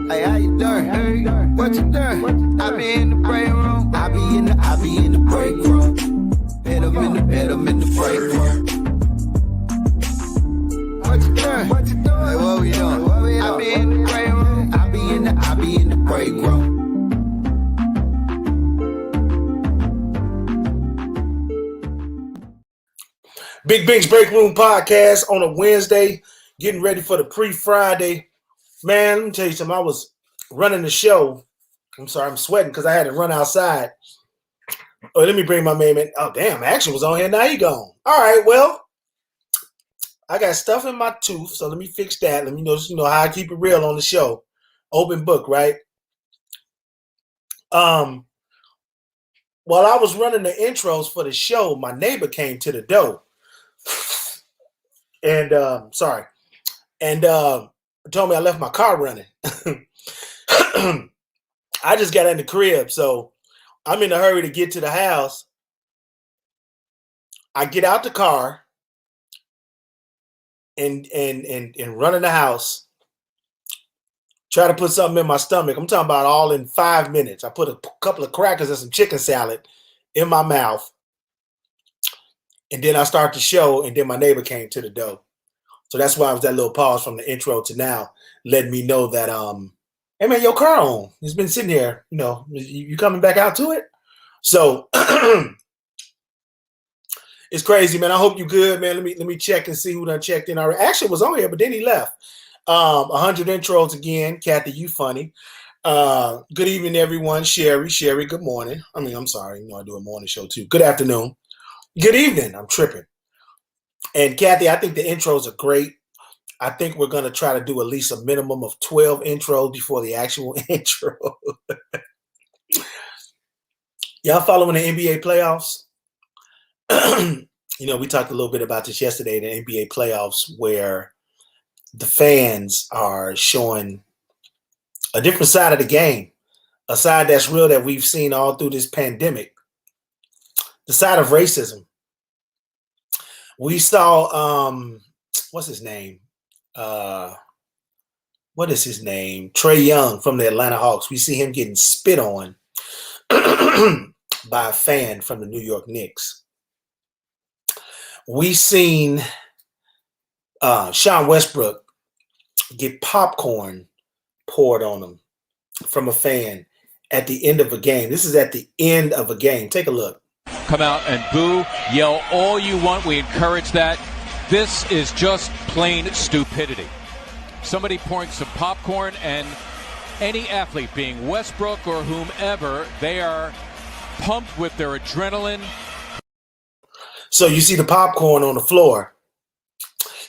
Hey, how you doing? Hey, what you doing? I be in the break room. I be in the break room. Bet I'm in the break room. What you doing? What you doing? Hey, what we doing? I be in the break room. I be in the break room. Big Bink's Break Room Podcast on a Wednesday, getting ready for the pre-Friday. Man, let me tell you something. I was running the show. I'm sorry, I'm sweating because I had to run outside. Oh, let me bring my man in. Oh, damn, Action was on here. Now he gone. All right, well, I got stuff in my tooth, so let me fix that. Let me know, how I keep it real on the show. Open book, right? While I was running the intros for the show, my neighbor came to the door. And told me I left my car running. I just got in the crib, so I'm in a hurry to get to the house. I get out the car and run in the house. Try to put something in my stomach. I'm talking about all in 5 minutes. I put a couple of crackers and some chicken salad in my mouth. And then I start the show, and then my neighbor came to the door. So that's why I was that little pause from the intro to now, letting me know that, hey man, your car on. It's been sitting here. You coming back out to it? So it's crazy, man. I hope you good, man. Let me check and see who done checked in already. Actually was on here, but then he left. 100 intros again. Kathy, you funny. Good evening, everyone. Sherry, good morning. I'm sorry. I do a morning show too. Good afternoon. Good evening. I'm tripping. And Kathy, I think the intros are great. I think we're going to try to do at least a minimum of 12 intros before the actual intro. Y'all following the NBA playoffs? We talked a little bit about this yesterday, the NBA playoffs, where the fans are showing a different side of the game, a side that's real that we've seen all through this pandemic, the side of racism. We saw, what's his name? What is his name? Trae Young from the Atlanta Hawks. We see him getting spit on by a fan from the New York Knicks. We seen Sean Westbrook get popcorn poured on him from a fan at the end of a game. This is at the end of a game. Take a look. Come out and boo, yell all you want. We encourage that. This is just plain stupidity. Somebody pouring some popcorn, and any athlete, being Westbrook or whomever, they are pumped with their adrenaline. So you see the popcorn on the floor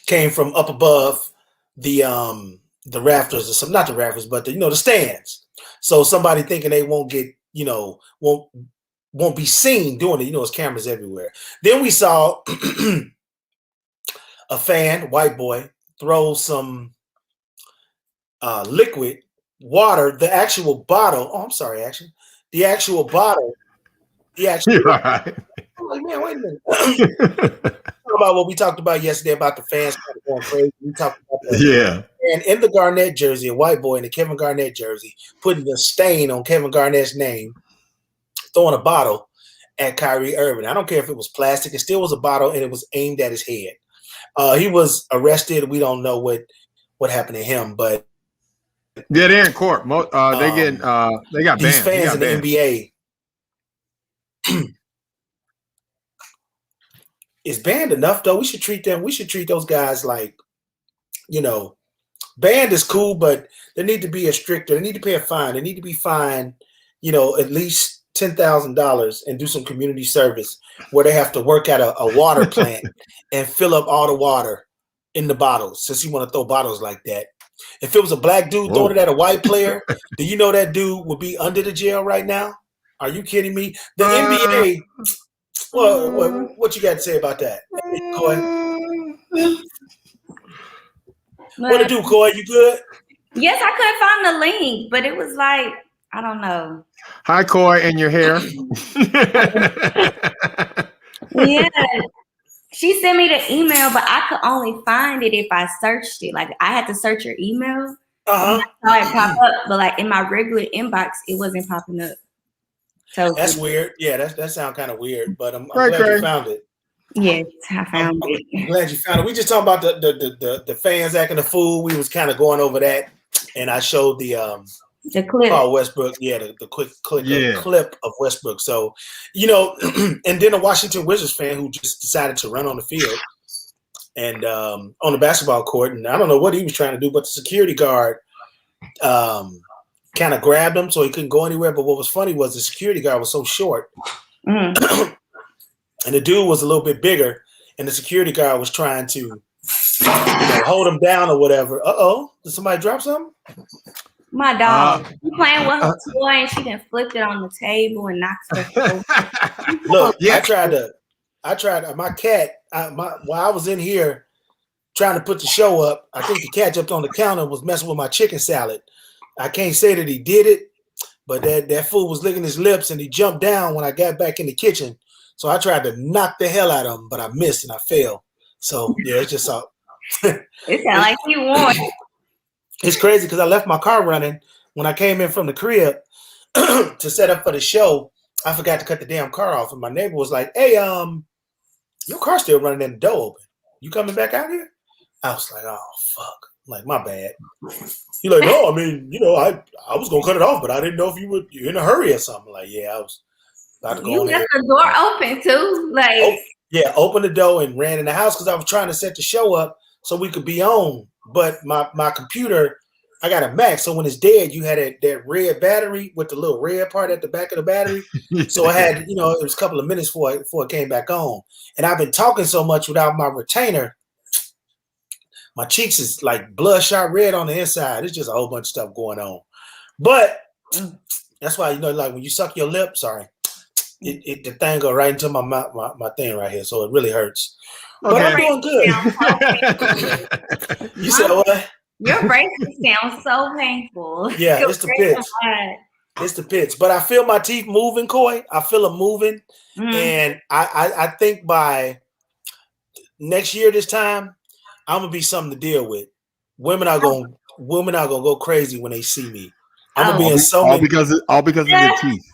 came from up above the rafters or something, not the rafters, but the stands. So somebody thinking they won't get, won't be seen doing it. There's cameras everywhere. Then we saw a fan, white boy, throw some liquid water, the actual bottle. Oh, I'm sorry, Action. The actual bottle. You're right. I'm like, man, wait a minute. About what we talked about yesterday about the fans going crazy. We talked about that. Yeah. And in the Garnett jersey, a white boy in the Kevin Garnett jersey, putting a stain on Kevin Garnett's name, throwing a bottle at Kyrie Irving. I don't care if it was plastic. It still was a bottle, and it was aimed at his head. He was arrested. We don't know what happened to him, but yeah, they're in court. They got banned. These fans in the NBA is banned enough though. We should treat those guys like, banned is cool, but they need to be stricter. They need to pay a fine. They need to be fined, at least $10,000 and do some community service where they have to work at a water plant and fill up all the water in the bottles, since you want to throw bottles like that. If it was a black dude throwing it at a white player, do you know that dude would be under the jail right now? Are you kidding me? The NBA. Well, what you got to say about that, Coy? What to do, Coy? You good? Yes, I couldn't find the link, but it was like, I don't know. Hi, Coy, and your hair. Yeah. She sent me the email, but I could only find it if I searched it. Like, I had to search your email. Uh-huh. And I saw it pop up, but like in my regular inbox, it wasn't popping up. So that's weird. Yeah, that sounds kind of weird, but I'm Right, glad Craig. you found it. Yes, I found it. I'm glad you found it. We just talking about the fans acting a fool. We was kind of going over that, and I showed the clip. Oh, Westbrook. Yeah, the quick clip of Westbrook. So, you know, and then a Washington Wizards fan who just decided to run on the field and on the basketball court, and I don't know what he was trying to do, but the security guard kind of grabbed him so he couldn't go anywhere. But what was funny was the security guard was so short. Mm. And the dude was a little bit bigger, and the security guard was trying to hold him down or whatever. Uh-oh. Did somebody drop something? My dog. She playing with her toy, and she done flipped it on the table and knocked her over. Look, I tried my cat, while I was in here trying to put the show up, I think the cat jumped on the counter and was messing with my chicken salad. I can't say that he did it, but that fool was licking his lips, and he jumped down when I got back in the kitchen. So I tried to knock the hell out of him, but I missed and I failed. So yeah, it's just all. It sounds like you won. It's crazy because I left my car running when I came in from the crib to set up for the show. I forgot to cut the damn car off, and my neighbor was like, "Hey, your car's still running and the door open. You coming back out here?" I was like, "Oh fuck!" I'm like, my bad. He's like, "No, I mean, I was gonna cut it off, but I didn't know if you're in a hurry or something." Like, yeah, I was. You left the door open too, opened the door and ran in the house because I was trying to set the show up so we could be on. But my computer, I got a Mac, so when it's dead, you had that red battery with the little red part at the back of the battery. So I had, it was a couple of minutes before it came back on. And I've been talking so much without my retainer, my cheeks is like bloodshot red on the inside. It's just a whole bunch of stuff going on. But that's why like when you suck your lip, the thing go right into my thing right here, so it really hurts. Okay. But I'm doing good. You said what? Your braces sound so painful. Yeah, it's the pits. It's the pits. But I feel my teeth moving, Coy. I feel them moving, and I think by next year this time, I'm gonna be something to deal with. Women are gonna go crazy when they see me. I'm gonna be in so many because of the teeth.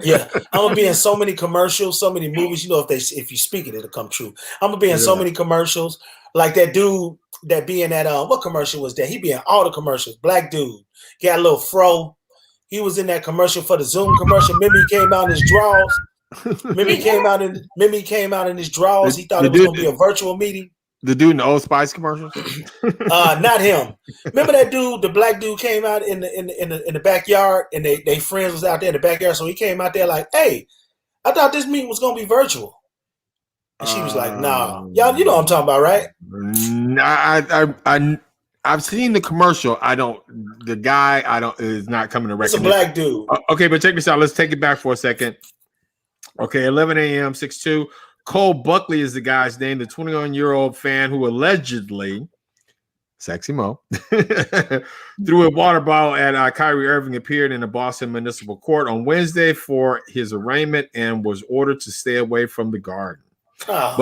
Yeah, I'm gonna be in so many commercials, so many movies. If you speak it, it'll come true. I'm gonna be in so many commercials. Like that dude that be in that what commercial was that? He be in all the commercials. Black dude, he got a little fro. He was in that commercial for the Zoom commercial. Mimi came out in his drawers. Mimi came out in his drawers. He thought it was gonna be a virtual meeting. The dude in the Old Spice commercials? Not him. Remember that dude, the black dude came out in the backyard, and they friends was out there in the backyard. So he came out there like, "Hey, I thought this meeting was gonna be virtual." And she was like, "Nah, y'all, you know what I'm talking about, right?" I've seen the commercial. The guy is not coming to recognition. It's a black dude. Okay, but check this out. Let's take it back for a second. Okay, 11 a.m., 6'2". Cole Buckley is the guy's name, the 21-year-old fan who allegedly, Sexy Mo, threw a water bottle at Kyrie Irving, appeared in the Boston Municipal Court on Wednesday for his arraignment and was ordered to stay away from the Garden. Oh,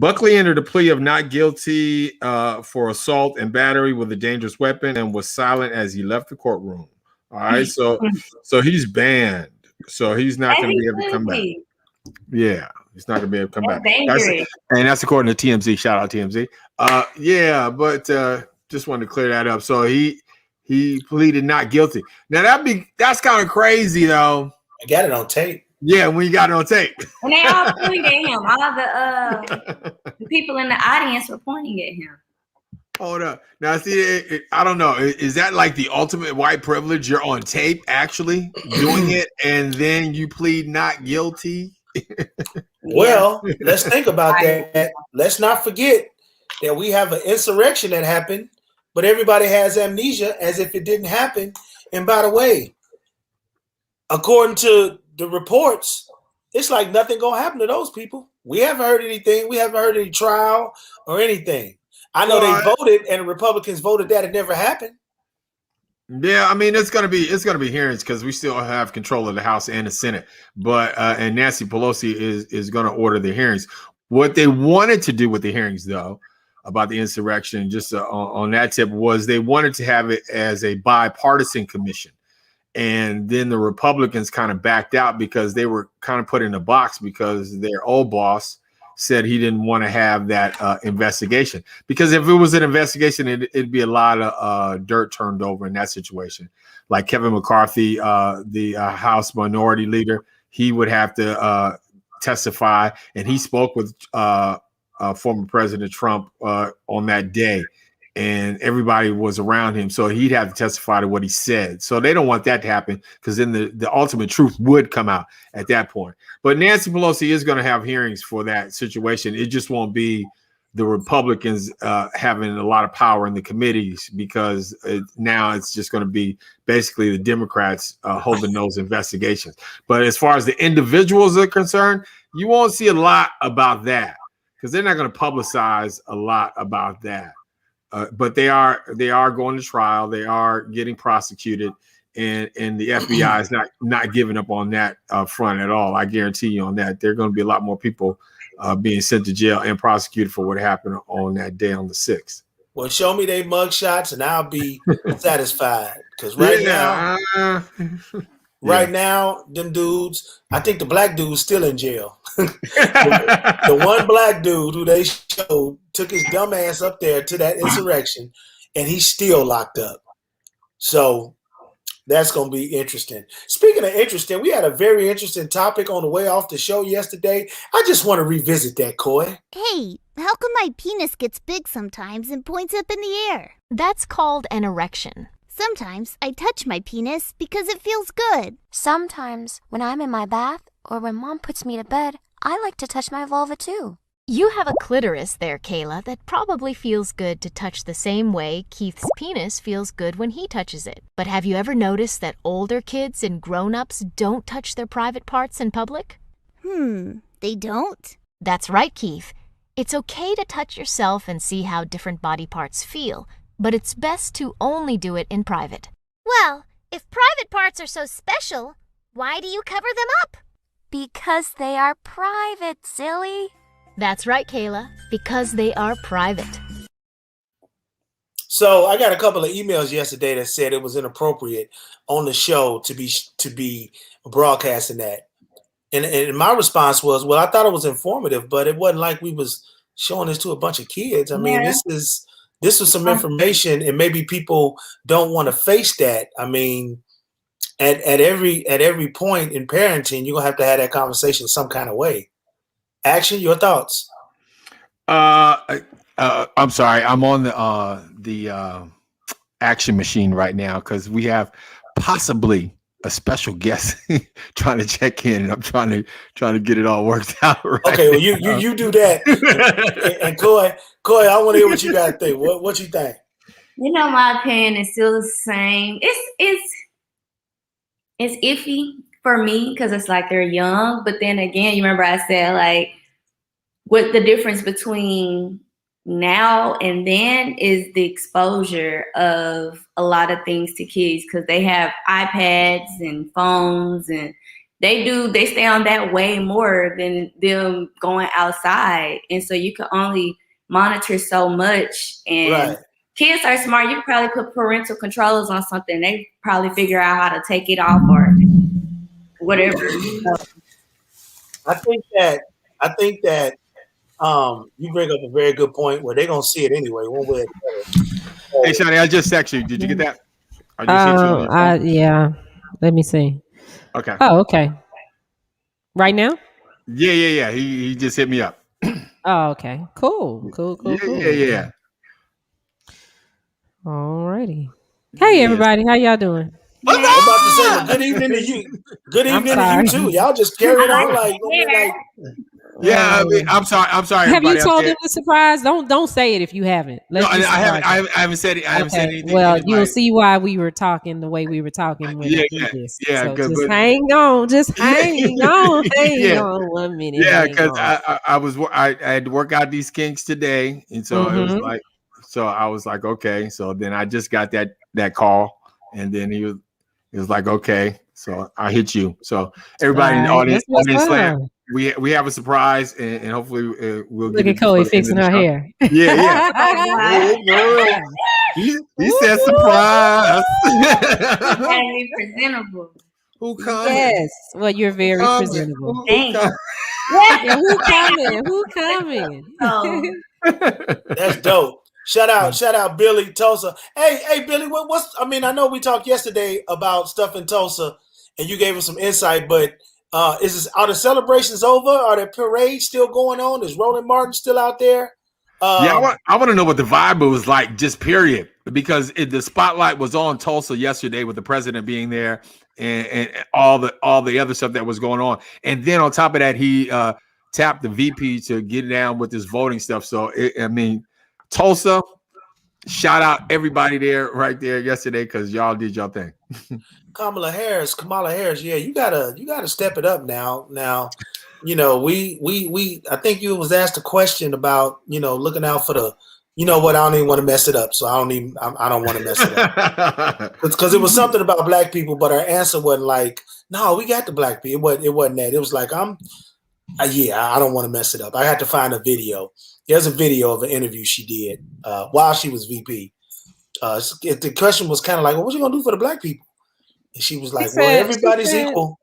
Buckley entered a plea of not guilty for assault and battery with a dangerous weapon and was silent as he left the courtroom. All right, so he's banned. So he's not going to be able to come back. Yeah. He's not gonna be able to come back. That's according to TMZ. Shout out TMZ. But just wanted to clear that up. So he pleaded not guilty. Now that's kind of crazy though. I got it on tape. Yeah, when you got it on tape. And they all pointed at him. All the people in the audience were pointing at him. Hold up. Now see, I don't know. Is that like the ultimate white privilege? You're on tape actually doing it, and then you plead not guilty. Well, let's think about that. Let's not forget that we have an insurrection that happened but everybody has amnesia as if it didn't happen. And by the way, according to the reports, it's like nothing gonna happen to those people. We haven't heard anything. We haven't heard any trial or anything. I know they voted, and the Republicans voted that it never happened. Yeah, I mean it's gonna be hearings because we still have control of the House and the Senate. But and Nancy Pelosi is gonna order the hearings. What they wanted to do with the hearings, though, about the insurrection, just on that tip, was they wanted to have it as a bipartisan commission. And then the Republicans kind of backed out because they were kind of put in a box because their old boss said he didn't want to have that investigation. Because if it was an investigation, it'd be a lot of dirt turned over in that situation. Like Kevin McCarthy, the House Minority Leader, he would have to testify. And he spoke with former President Trump on that day. And everybody was around him. So he'd have to testify to what he said. So they don't want that to happen because then the ultimate truth would come out at that point. But Nancy Pelosi is going to have hearings for that situation. It just won't be the Republicans having a lot of power in the committees because now it's just going to be basically the Democrats holding those investigations. But as far as the individuals are concerned, you won't see a lot about that because they're not going to publicize a lot about that. But they are going to trial. They are getting prosecuted, and the FBI is not giving up on that front at all. I guarantee you on that. There are going to be a lot more people being sent to jail and prosecuted for what happened on that day on the 6th. Well, show me their mug shots, and I'll be satisfied. Because right now, them dudes, I think the black dude's still in jail. the one black dude who they showed took his dumb ass up there to that insurrection, and he's still locked up. So that's going to be interesting. Speaking of interesting, we had a very interesting topic on the way off the show yesterday. I just want to revisit that, Coy. Hey, how come my penis gets big sometimes and points up in the air? That's called an erection. Sometimes I touch my penis because it feels good. Sometimes when I'm in my bath or when Mom puts me to bed, I like to touch my vulva too. You have a clitoris there, Kayla, that probably feels good to touch the same way Keith's penis feels good when he touches it. But have you ever noticed that older kids and grown-ups don't touch their private parts in public? They don't? That's right, Keith. It's okay to touch yourself and see how different body parts feel, but it's best to only do it in private. Well, if private parts are so special, why do you cover them up? Because they are private, silly. That's right, Kayla, because they are private. So I got a couple of emails yesterday that said it was inappropriate on the show to be broadcasting that. And my response was, well, I thought it was informative, but it wasn't like we was showing this to a bunch of kids. I mean, this was some information, and maybe people don't want to face that. I mean, at every point in parenting, you're gonna have to have that conversation some kind of way. Action, your thoughts? I'm sorry, I'm on the action machine right now because we have possibly a special guest trying to check in, and I'm trying to get it all worked out. Right. Okay, well you do that, and Coy, I want to hear what you got to think. What you think? You know, my opinion is still the same. It's iffy for me because it's like they're young, but then again, you remember I said like what the difference between now and then is the exposure of a lot of things to kids because they have iPads and phones and they stay on that way more than them going outside. And so you can only monitor so much. And right. Kids are smart. You can probably put parental controls on something. They probably figure out how to take it off or whatever. I think that you bring up a very good point where they're gonna see it anyway, one way or the other. Hey, Shani, I just texted you. Did you get that? I just hit you. Yeah. Let me see. Okay. Oh, okay. Right now? Yeah. He just hit me up. Oh, okay. Cool. Yeah. Alrighty. Hey, everybody. How y'all doing? I'm about to say, well, good evening to you. Good evening to you too. Y'all just carry it on like Yeah, I mean, I'm sorry. Have you Everybody out told there. them the surprise? Don't say it if you haven't. No, Let's just I haven't. surprise them. I haven't said it. I haven't said Okay. anything. Well, to you'll anybody. see why we were talking the way we were talking when I do this. Yeah, So good. just But hang on. Just hang on. Hang yeah, on 1 minute. yeah, Hang because on. I had to work out these kinks today, and so it was Mhm. like, so I was like, okay. So then I just got that call, and then he was like, okay. So I hit you. So everybody in the All right, that's what's audience land, up. we have a surprise, and hopefully we'll Look get at it before Chloe the end of fixing the her show. hair. Yeah. Oh, he said surprise. Gotta be presentable. Who coming? Yes. Well, you're very Coming? presentable. Who Thanks. coming? Yeah, who coming? Who coming? So That's dope. Shout out Billy Tulsa. Hey Billy, what's I mean, I know we talked yesterday about stuff in Tulsa and you gave us some insight, but are the celebrations over? Are the parades still going on? Is Roland Martin still out there? Yeah, I want to know what the vibe was like, just period, because the spotlight was on Tulsa yesterday with the president being there and all the other stuff that was going on, and then on top of that, he tapped the VP to get down with this voting stuff. So I mean, Tulsa, shout out everybody there right there yesterday because y'all did your thing. Kamala Harris, yeah, you gotta step it up now. Now, you know, we I think you was asked a question about, you know, looking out for the, you know what, I don't even want to mess it up. So I don't want to mess it up. Because it was something about black people, but our answer wasn't like, no, we got the black people. It wasn't that. It was like, I don't want to mess it up. I had to find a video. There's a video of an interview she did while she was VP. The question was kind of like, well, what you gonna do for the black people? And she was like, well, everybody's equal.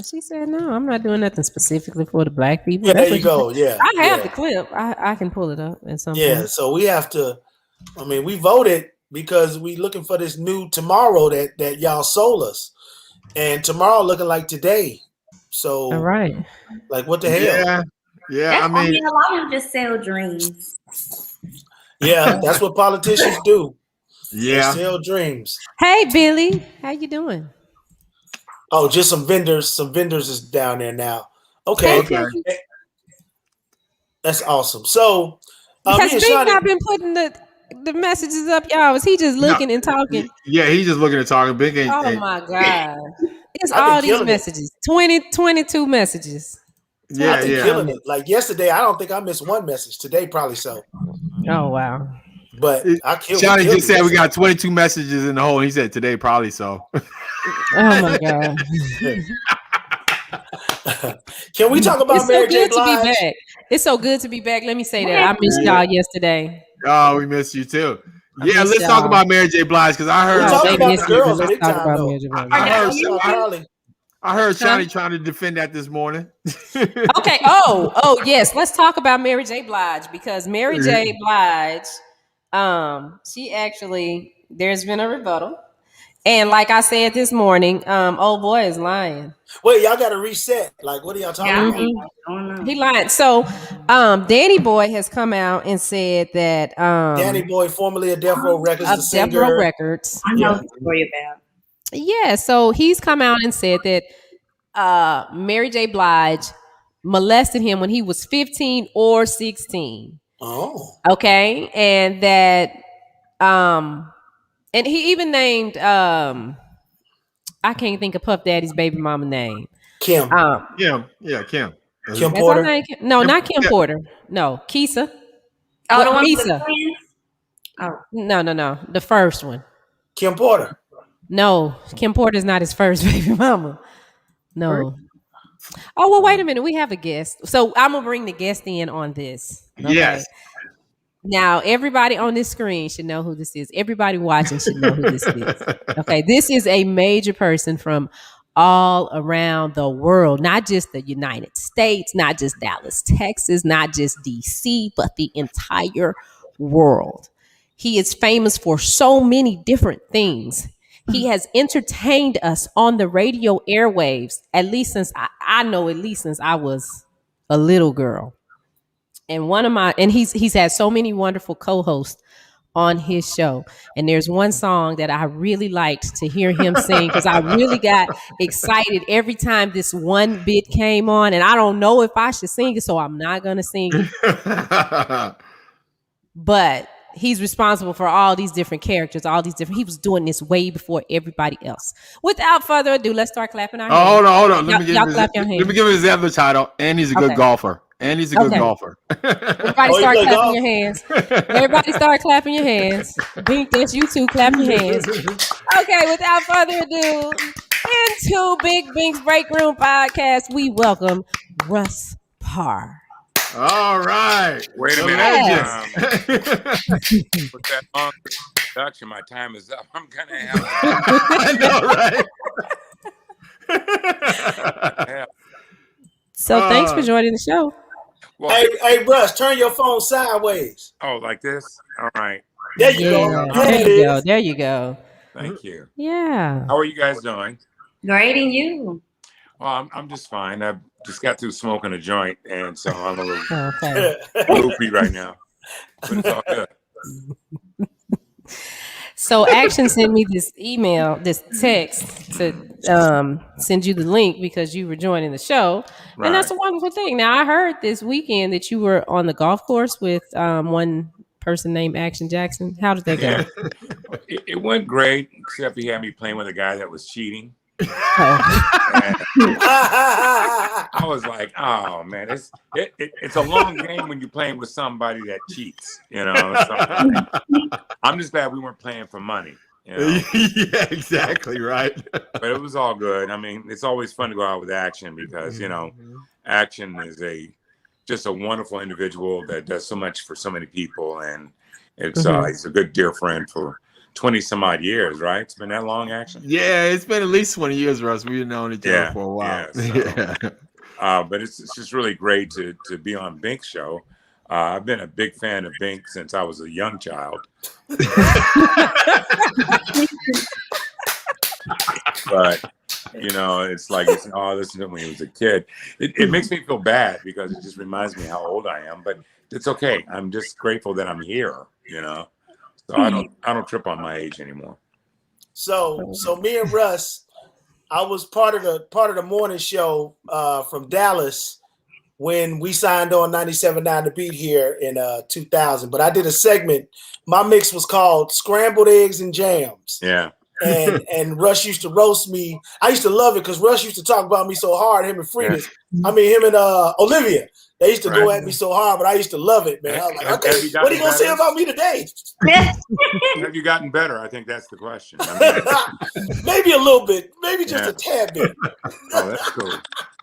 She said, no, I'm not doing nothing specifically for the black people. Yeah, That's there you what go. Yeah. I have the clip. I can pull it up at some point. So we have to, I mean, we voted because we looking for this new tomorrow that y'all sold us. And tomorrow looking like today. So All right. Like what the hell? Yeah. I mean a lot of them just sell dreams. Yeah, that's what politicians do. Yeah. They sell dreams. Hey Billy, how you doing? Oh, just some vendors. Some vendors is down there now. Okay. That's awesome. So because Bink not been putting the messages up, y'all. Was he just looking and talking? Yeah, he's just looking and talking. Bink ain't. Oh my God. It's all these messages. 22 messages. Yeah. Killing it. Like yesterday, I don't think I missed one message. Today, probably so. Oh wow. But I killed. Johnny just said we got 22 messages in the hole. He said today, probably so. Oh my God. Can we talk about Mary J. Blige? It's so good to be back. Let me say that. I missed y'all yesterday. Oh, we missed you too. Yeah, let's talk about Mary J. Blige because I heard. We're talking about the girls big time. I heard Shawnee trying to defend that this morning. Okay. Oh, yes. Let's talk about Mary J. Blige because Mary J. Blige, she actually, there's been a rebuttal. And like I said this morning, old boy is lying. Wait, y'all got to reset. Like, what are y'all talking about? He lied. So, Danny Boy has come out and said that Danny Boy, formerly of Death Row Records, of Death Row Records. I know the story about. Yeah, so he's come out and said that Mary J. Blige molested him when he was 15 or 16. Oh. Okay, and that and he even named I can't think of Puff Daddy's baby mama name. Kim. Kim. Kim Porter. No, not Kim Porter. No, Keisha. Oh, the one Keisha. Oh. No. The first one. Kim Porter. No, Kim Porter is not his first baby mama. No. Oh, well, wait a minute. We have a guest. So I'm going to bring the guest in on this. Okay? Yes. Now, everybody on this screen should know who this is. Everybody watching should know who this is. Okay. This is a major person from all around the world, not just the United States, not just Dallas, Texas, not just DC, but the entire world. He is famous for so many different things. He has entertained us on the radio airwaves, at least since I was a little girl. And he's had so many wonderful co-hosts on his show. And there's one song that I really liked to hear him sing because I really got excited every time this one bit came on. And I don't know if I should sing it, so I'm not going to sing it. But he's responsible for all these different characters, he was doing this way before everybody else. Without further ado, let's start clapping our hands. Hold on. Let me give him his other title. And he's a good Okay. golfer. And he's a good golfer. Everybody start clapping your hands. Everybody start clapping your hands. Bink, that's you too. Clap your hands. Okay, without further ado, into Big Bink's Break Room Podcast, we welcome Russ Parr. All right. Wait a minute. With that long introduction, my time is up. I'm gonna have. I know, right? So thanks for joining the show. Well, Hey, Russ, turn your phone sideways. oh, like this? All right. There you go. There you go. Thank you. Yeah. How are you guys doing? Great, and you? Well, I'm just fine. I just got through smoking a joint, and so I'm a little Okay. loopy right now. But it's all good. So Action sent me this text to send you the link because you were joining the show. Right. And that's a wonderful thing. Now, I heard this weekend that you were on the golf course with one person named Action Jackson. How did that go? It went great, except he had me playing with a guy that was cheating. And I was like, oh man, it's a long game when you're playing with somebody that cheats, you know. So I'm just glad we weren't playing for money, you know? Yeah, exactly right. But it was all good. I mean, it's always fun to go out with Action because, you know, Action is just a wonderful individual that does so much for so many people, and it's he's a good dear friend for 20 some odd years, right? It's been that long, Action? Yeah, it's been at least 20 years, Russ. We've known each other for a while. Yeah, so, but it's just really great to be on Bink's show. I've been a big fan of Bink since I was a young child. But, you know, it's like, listen to him when he was a kid. It makes me feel bad because it just reminds me how old I am, but it's okay. I'm just grateful that I'm here, you know? So I don't trip on my age anymore. So me and Russ, I was part of the morning show from Dallas when we signed on 97.9 The Beat here in 2000. But I did a segment. My mix was called Scrambled Eggs and Jams. Yeah. And Russ used to roast me. I used to love it because Russ used to talk about me so hard, him and Fridas. Yeah. I mean, him and Olivia. They used to go at me so hard, but I used to love it, man. I was like, okay, what are you going to say about me today? Have you gotten better? I think that's the question. I mean, maybe a little bit. Maybe just a tad bit. Oh, that's cool.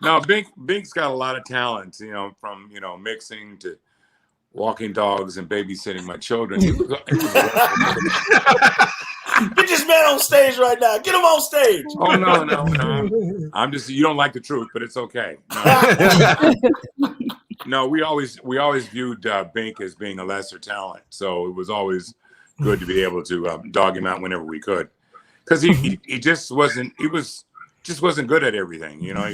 No, Bink's got a lot of talent, you know, from, you know, mixing to walking dogs and babysitting my children. Get this man on stage right now. Get him on stage. Oh, no. I'm just, you don't like the truth, but it's okay. No, we always viewed Bink as being a lesser talent. So it was always good to be able to dog him out whenever we could. Because he just wasn't good at everything. You know,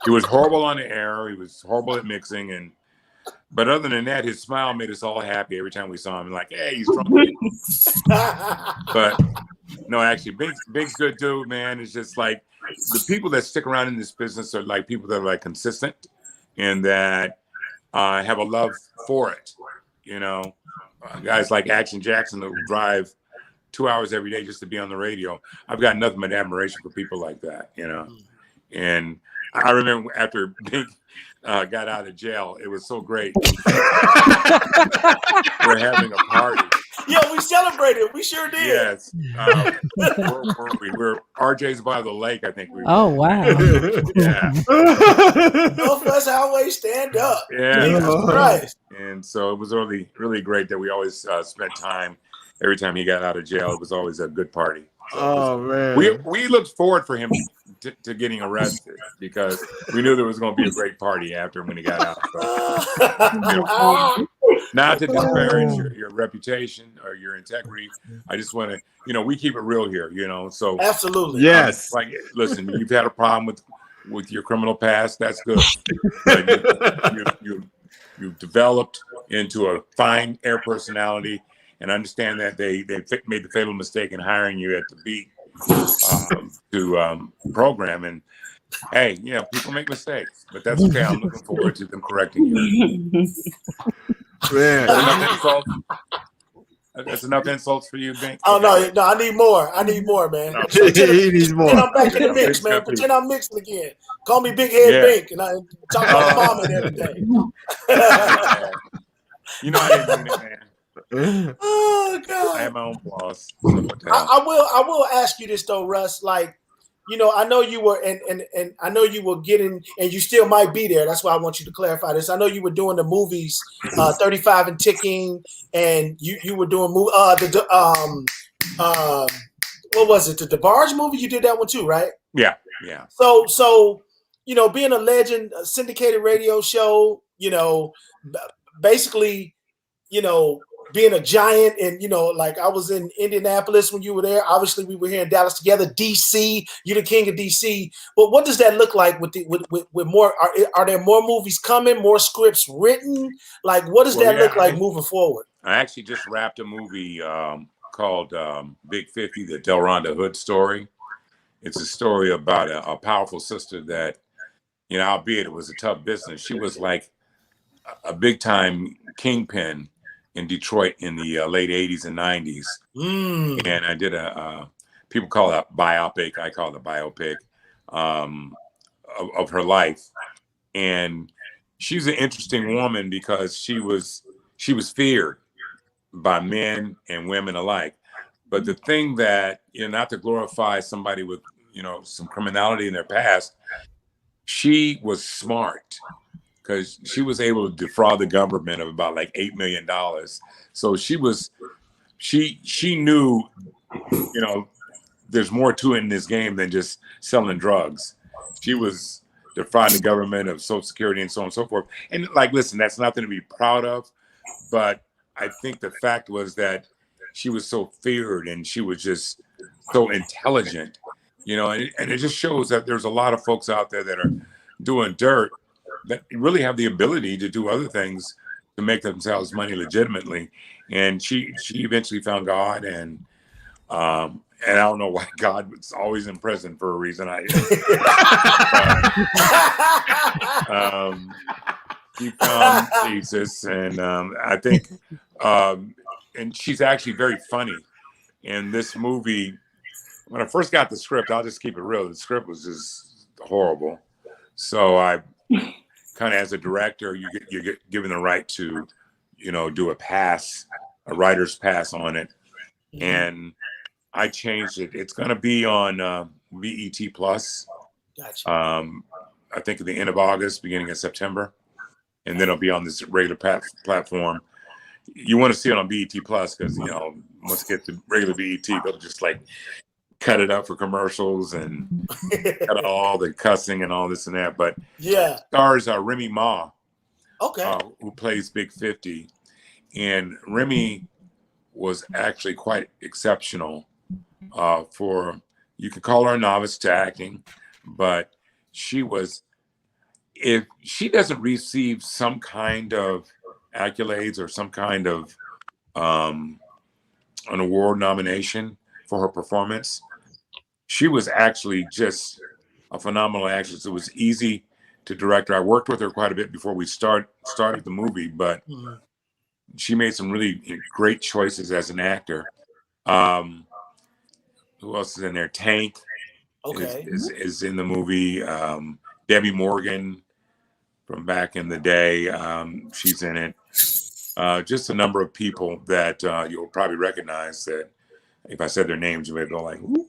he was horrible on the air. He was horrible at mixing. But other than that, his smile made us all happy every time we saw him. Like, hey, he's drunk. But no, actually, Bink's good dude, man. It's just like the people that stick around in this business are like people that are like consistent and that have a love for it. You know, guys like Action Jackson that will drive 2 hours every day just to be on the radio. I've got nothing but admiration for people like that, you know. And I remember after Bink got out of jail, it was so great. We're having a party. Yeah, we celebrated. We sure did. Yes. We're RJ's by the lake, I think we were. Oh, wow. Yeah. Northwest Highway, stand up. Yeah. Jesus Christ. And so it was really, really great that we always spent time every time he got out of jail. It was always a good party. So man. We looked forward for him to getting arrested because we knew there was going to be a great party after when he got out. So, you know, not to disparage your reputation or your integrity. I just want to, you know, we keep it real here, you know. So absolutely, yes. Like, listen, you've had a problem with your criminal past. That's good. But you've developed into a fine air personality, and I understand that they made the fatal mistake in hiring you at the Beat to program. And hey, people make mistakes, but that's okay. I'm looking forward to them correcting you. Man. That's enough insults for you, Bink. Oh no, I need more. I need more, man. He needs more. Pretend I'm back in the mix, man. Pretend I'm mixing again. Call me Big Head Bink, and I talk about mom and everything. You know I didn't mean it, man. Oh God! I have my own flaws. I will ask you this though, Russ. Like, I know you were, and I know you were getting, and you still might be there. That's why I want you to clarify this. I know you were doing the movies, 35 and Ticking, and you were doing what was it? The DeBarge movie? You did that one too, right? Yeah. So being a legend, a syndicated radio show, basically, being a giant, and like I was in Indianapolis when you were there. Obviously, we were here in Dallas together. DC, you're the king of DC. But what does that look like with more? Are there more movies coming? More scripts written? Like, what does that look like moving forward? I actually just wrapped a movie called Big 50, the Delronda Hood story. It's a story about a powerful sister that, albeit it was a tough business, she was like a big time kingpin in Detroit in the late 80s and 90s. And I did people call it a biopic. I call it a biopic of her life. And she's an interesting woman because she was feared by men and women alike. But the thing that, not to glorify somebody with, some criminality in their past, she was smart, because she was able to defraud the government of about like $8 million. So she knew, there's more to it in this game than just selling drugs. She was defrauding the government of Social Security and so on and so forth. And like, listen, that's nothing to be proud of, but I think the fact was that she was so feared and she was just so intelligent, and it just shows that there's a lot of folks out there that are doing dirt that really have the ability to do other things to make themselves money legitimately. And she eventually found God, and I don't know why God was always in prison for a reason. She found Jesus, and I think, and she's actually very funny. In this movie, when I first got the script, I'll just keep it real, the script was just horrible. So I kind of, as a director, you get given the right to, do a writer's pass on it. And I changed it. It's going to be on BET Plus. Gotcha. I think at the end of August, beginning of September. And then it'll be on this regular platform. You want to see it on BET Plus because, once it gets to regular BET, they'll just like cut it up for commercials and cut out all the cussing and all this and that. But stars Remy Ma, who plays Big 50. And Remy was actually quite exceptional you could call her a novice to acting, but if she doesn't receive some kind of accolades or some kind of an award nomination for her performance, she was actually just a phenomenal actress. It was easy to direct her. I worked with her quite a bit before we started the movie, but she made some really great choices as an actor. Who else is in there? Tank is in the movie. Debbie Morgan from back in the day, she's in it. Just a number of people that you'll probably recognize, that if I said their names, you may go like, "Ooh."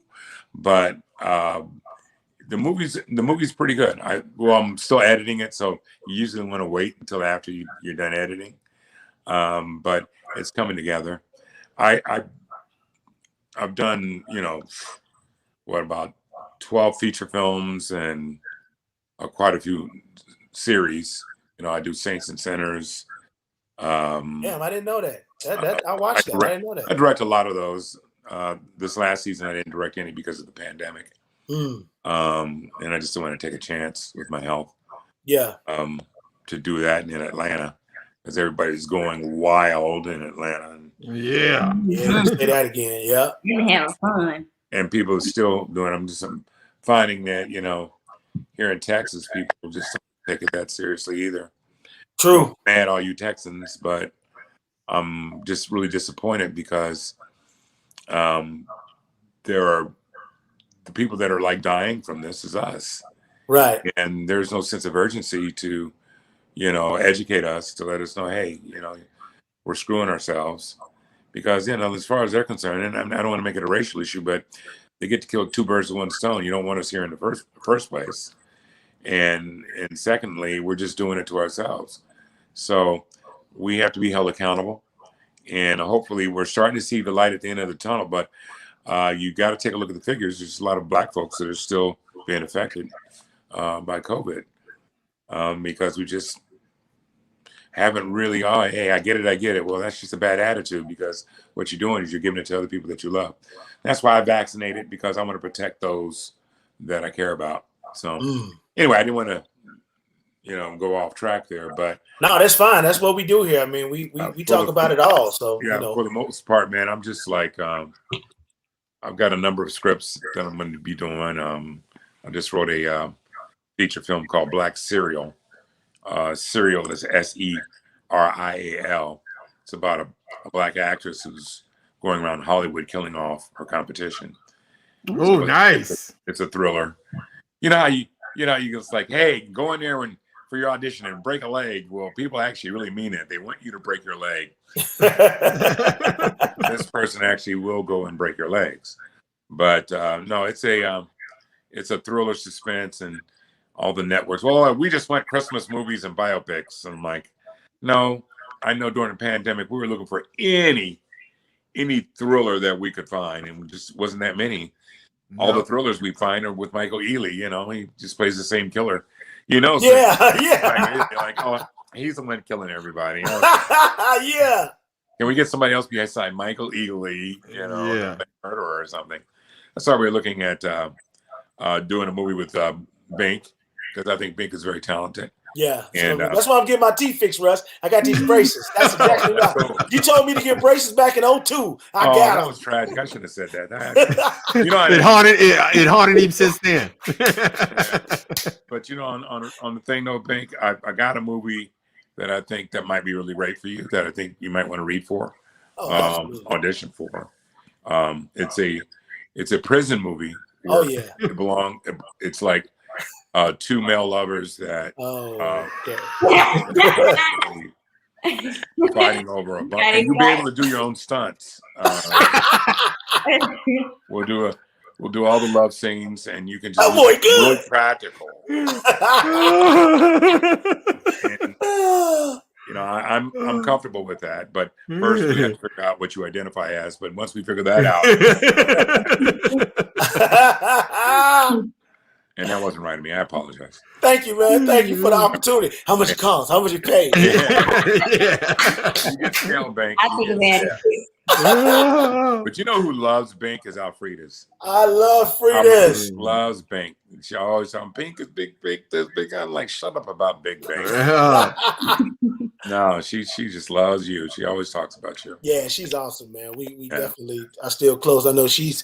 But the movie's pretty good. I'm still editing it, so you usually want to wait until after you're done editing. But it's coming together. I've done, about 12 feature films and quite a few series. I do Saints and Sinners. Damn, I didn't know that. I watched that. I didn't know that. I direct a lot of those. This last season, I didn't direct any because of the pandemic. And I just didn't want to take a chance with my health. Yeah. To do that in Atlanta, because everybody's going wild in Atlanta. And Yeah. Yeah, let me say that again. Yeah. You're having fun. And people are still doing. I'm finding that here in Texas, people just don't take it that seriously either. True. Mad all you Texans, but I'm just really disappointed because there are the people that are like dying from this is us. Right. And there's no sense of urgency to, educate us to let us know, hey, we're screwing ourselves because, as far as they're concerned, and I don't want to make it a racial issue, but they get to kill two birds with one stone. You don't want us here in the first place. And secondly, we're just doing it to ourselves. So we have to be held accountable. And hopefully we're starting to see the light at the end of the tunnel, but you got to take a look at the figures. There's a lot of Black folks that are still being affected by COVID because we just haven't really, hey, I get it. Well, that's just a bad attitude because what you're doing is you're giving it to other people that you love. That's why I vaccinated, because I want to protect those that I care about. So anyway, I didn't want to, go off track there, but no, that's fine. That's what we do here. I mean, we talk about it all. So for the most part, man, I'm just like, I've got a number of scripts that I'm going to be doing. I just wrote a feature film called Black Serial. Serial is Serial. It's about a Black actress who's going around Hollywood killing off her competition. Oh, nice! It's a thriller. You know how you just like, hey, go in there for your audition and break a leg. Well, people actually really mean it. They want you to break your leg. This person actually will go and break your legs. But no, it's a thriller suspense and all the networks. Well, we just want Christmas movies and biopics. And I'm like, no, I know during the pandemic we were looking for any thriller that we could find, and just wasn't that many. No. All the thrillers we find are with Michael Ealy. He just plays the same killer. Yeah. Like, oh, he's the one killing everybody. Yeah. Can we get somebody else beside Michael Ealy? Murderer or something. That's why we're looking at doing a movie with Bink, because I think Bink is very talented. Yeah, and that's why I'm getting my teeth fixed, Russ. I got these braces. That's exactly right. Cool. You told me to get braces back in 2002. I got them. That was tragic. I shouldn't have said that. It haunted him since then. But on the thing though, Bink, I got a movie that I think that might be really great for you, that I think you might want to read for, audition for. It's a prison movie. Oh yeah. It's like two male lovers that fighting over a bunch. And you'll be able to do your own stunts. We'll do all the love scenes, and you can just be really practical. And, I'm comfortable with that, but first we have to figure out what you identify as. But once we figure that out. And that wasn't right of me. I apologize. Thank you, man. Thank you for the opportunity. How much it costs? How much it pays? You get scale Bank. I think about it. But you know who loves Bink is Alfreda's. I love Frida's. Loves Bink. She always tells Bink is big, this big. I'm like, shut up about Big Bink. No, she just loves you. She always talks about you. Yeah, she's awesome, man. We definitely are still close. I know she's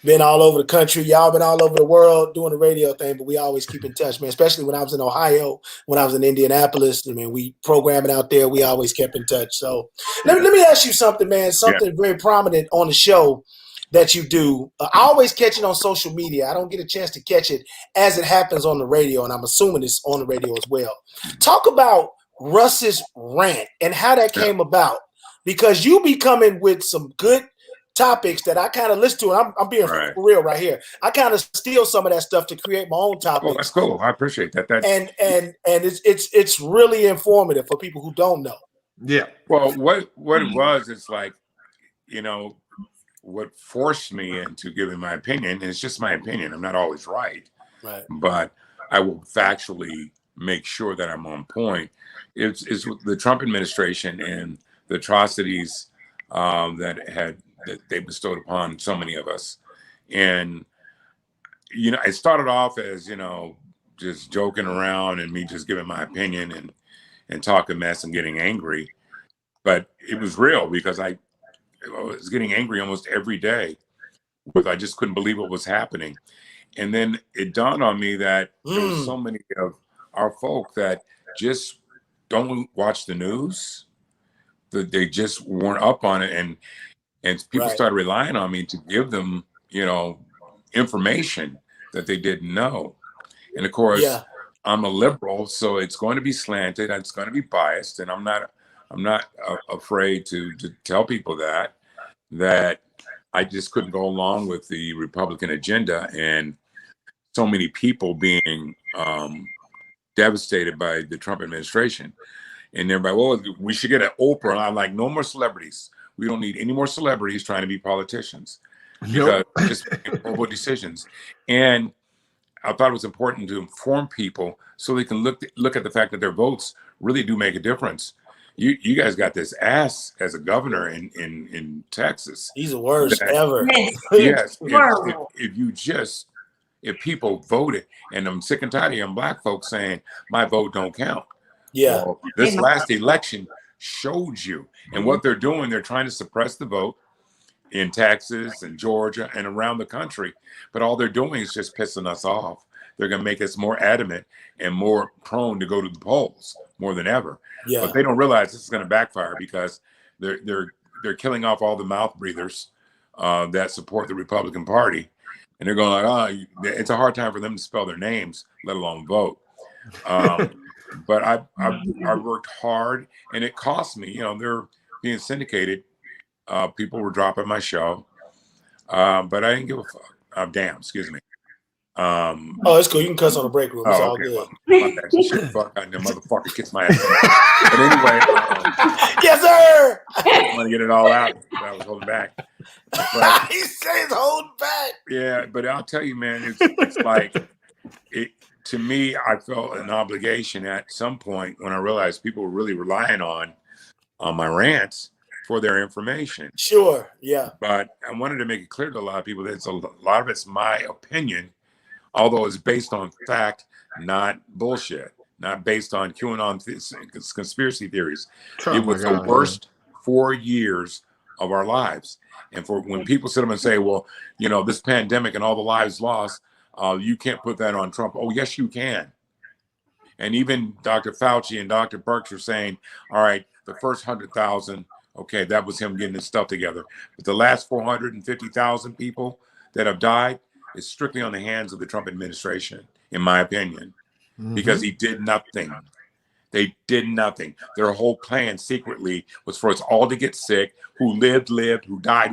been all over the country. Y'all been all over the world doing the radio thing, but we always keep in touch, man. Especially when I was in Ohio, when I was in Indianapolis. I mean, we programming out there. We always kept in touch. So let me ask you something, man. Something very prominent on the show that you do. I always catch it on social media. I don't get a chance to catch it as it happens on the radio, and I'm assuming it's on the radio as well. Talk about Russ's Rant and how that came about, because you be coming with some good topics that I kind of listen to, and I'm being for real right here. I kind of steal some of that stuff to create my own topics. Oh, that's cool. I appreciate that. And it's really informative for people who don't know. Yeah. Well, what it was, it's like, what forced me into giving my opinion, and it's just my opinion. I'm not always right. But I will factually make sure that I'm on point. It's the Trump administration and the atrocities that they bestowed upon so many of us. And, it started off as, just joking around and me just giving my opinion and talking mess and getting angry. But it was real, because I was getting angry almost every day. With I just couldn't believe what was happening. And then it dawned on me that there was so many of our folk that just don't watch the news, that they just weren't up on it, and people Right. started relying on me to give them, information that they didn't know. And of course, Yeah. I'm a liberal, so it's going to be slanted, and it's going to be biased, and I'm not afraid to tell people that I just couldn't go along with the Republican agenda and so many people being devastated by the Trump administration. And everybody, well, we should get an Oprah. And I'm like, no more celebrities. We don't need any more celebrities trying to be politicians, because just making horrible decisions. And I thought it was important to inform people so they can look at the fact that their votes really do make a difference. You guys got this ass as a governor in Texas. He's the worst ever. Yes, if people voted, and I'm sick and tired of young black folks saying my vote don't count. Yeah. Well, this last election showed you, and what they're doing, they're trying to suppress the vote in Texas and Georgia and around the country. But all they're doing is just pissing us off. They're going to make us more adamant and more prone to go to the polls more than ever. Yeah. But they don't realize this is going to backfire, because they're killing off all the mouth breathers that support the Republican Party, and they're going like, oh, it's a hard time for them to spell their names, let alone vote. But I worked hard, and it cost me. They're being syndicated. People were dropping my show, but I didn't give a fuck. Damn, excuse me. Oh, it's cool. You can cuss on the break room. It's all okay. good. My bad. Shit, fuck, the motherfucker kiss my ass. But anyway, yes, sir. I want to get it all out. I was holding back. But, he says holding back. Yeah, but I'll tell you, man, it's like it. To me, I felt an obligation at some point when I realized people were really relying on my rants for their information. Sure, yeah. But I wanted to make it clear to a lot of people that a lot of it's my opinion, although it's based on fact, not bullshit, not based on QAnon conspiracy theories. It was the worst 4 years of our lives. And for when people sit up and say, well, this pandemic and all the lives lost, you can't put that on Trump. Oh, yes, you can. And even Dr. Fauci and Dr. Birx are saying, all right, the first 100,000, okay, that was him getting his stuff together. But the last 450,000 people that have died is strictly on the hands of the Trump administration, in my opinion, because he did nothing. They did nothing. Their whole plan secretly was for us all to get sick. Who lived, who died.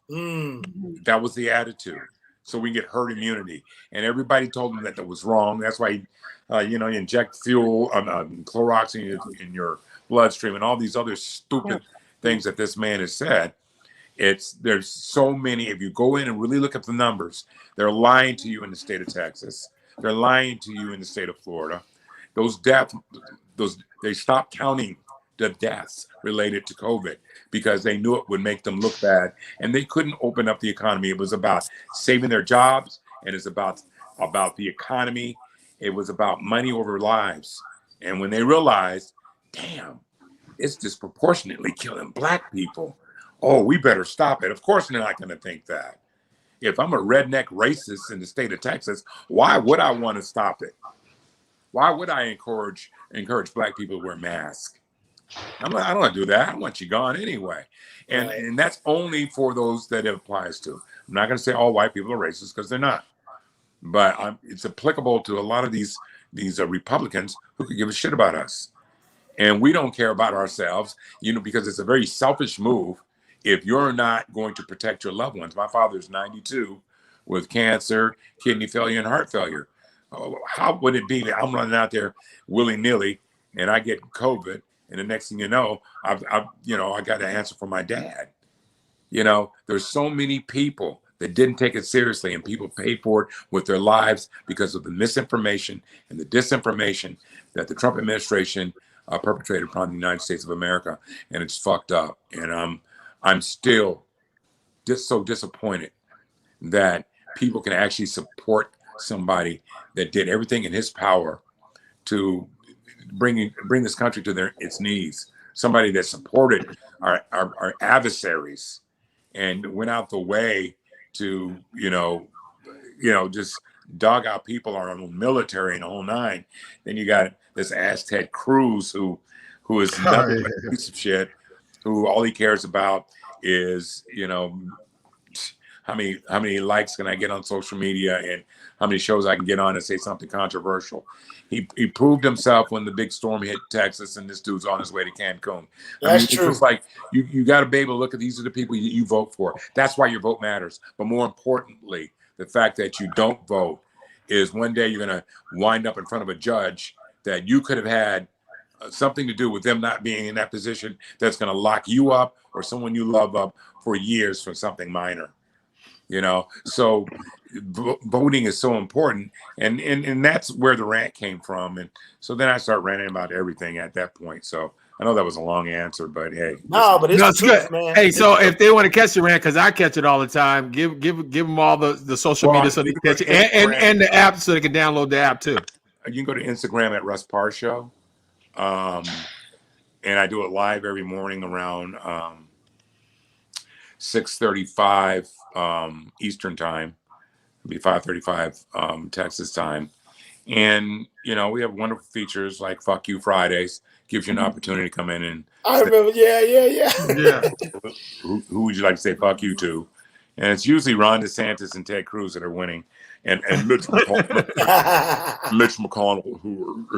That was the attitude. So we get herd immunity. And everybody told them that was wrong. That's why, you inject fuel, Clorox in your bloodstream and all these other stupid things that this man has said. There's so many. If you go in and really look at the numbers, they're lying to you in the state of Texas. They're lying to you in the state of Florida. They stopped counting the deaths related to COVID because they knew it would make them look bad, and they couldn't open up the economy. It was about saving their jobs, and it's about the economy. It was about money over lives. And when they realized, damn, it's disproportionately killing black people. Oh, we better stop it. Of course they're not going to think that. If I'm a redneck racist in the state of Texas, why would I want to stop it? Why would I encourage black people to wear masks? I don't want to do that. I want you gone anyway. And that's only for those that it applies to. I'm not going to say all white people are racist, because they're not. But it's applicable to a lot of these Republicans who could give a shit about us. And we don't care about ourselves, because it's a very selfish move if you're not going to protect your loved ones. My father's 92 with cancer, kidney failure, and heart failure. How would it be that I'm running out there willy-nilly and I get COVID, and the next thing you know, I got to answer for my dad. There's so many people that didn't take it seriously, and people paid for it with their lives because of the misinformation and the disinformation that the Trump administration perpetrated upon the United States of America, and it's fucked up. And I'm still just so disappointed that people can actually support somebody that did everything in his power to bring this country to its knees. somebody that supported our adversaries and went out the way to, just dog out people, our own military and the whole nine. Then you got this ass Ted Cruz who is nothing but a piece of shit, who all he cares about is, how many likes can I get on social media and how many shows I can get on and say something controversial. He proved himself when the big storm hit Texas and this dude's on his way to Cancun. That's true. It's like you got to be able to look at these are the people you vote for. That's why your vote matters. But more importantly, the fact that you don't vote is one day you're going to wind up in front of a judge that you could have had something to do with them not being in that position that's going to lock you up or someone you love up for years for something minor. So voting is so important, and that's where the rant came from. And so then I start ranting about everything at that point. So I know that was a long answer, but hey, no, but it's good, man. Hey, so if they want to catch the rant, because I catch it all the time, give them all the social media so they can catch it, and the app so they can download the app too. You can go to Instagram at Russ Parr Show, and I do it live every morning around 6:35 Eastern time. It'll be 5:35 Texas time. And we have wonderful features like Fuck You Fridays, gives you an opportunity to come in and I remember, yeah. Who would you like to say fuck you to? And it's usually Ron DeSantis and Ted Cruz that are winning, and Mitch McConnell, who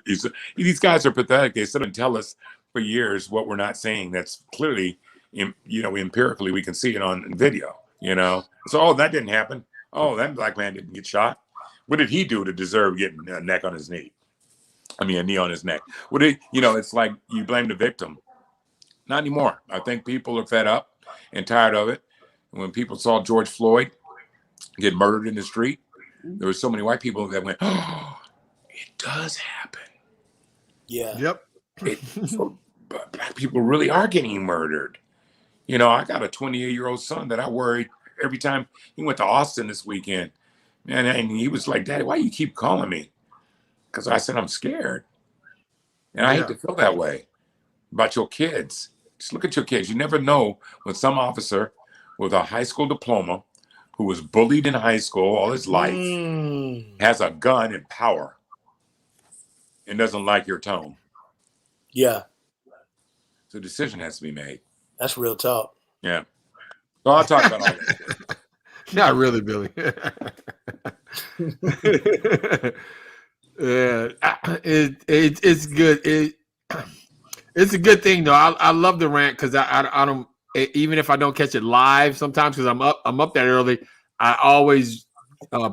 is these guys are pathetic. They sit and tell us for years what we're not saying. That's clearly, empirically we can see it on video. So that didn't happen. Oh, that black man didn't get shot. What did he do to deserve getting a neck on his knee? I mean, a knee on his neck. It's like you blame the victim. Not anymore. I think people are fed up and tired of it. When people saw George Floyd get murdered in the street, there were so many white people that went, "Oh, it does happen." Yeah. Yep. But black people really are getting murdered. I got a 28-year-old son that I worried every time he went to Austin this weekend. And he was like, "Daddy, why you keep calling me?" Because I said, "I'm scared." And I hate to feel that way about your kids. Just look at your kids. You never know when some officer with a high school diploma who was bullied in high school all his life has a gun and power and doesn't like your tone. Yeah. So a decision has to be made. That's real talk. Yeah. So I'll talk about all that. Not really, Billy. It's good. It's a good thing though. I love the rant because I don't, even if I don't catch it live sometimes because I'm up that early, I always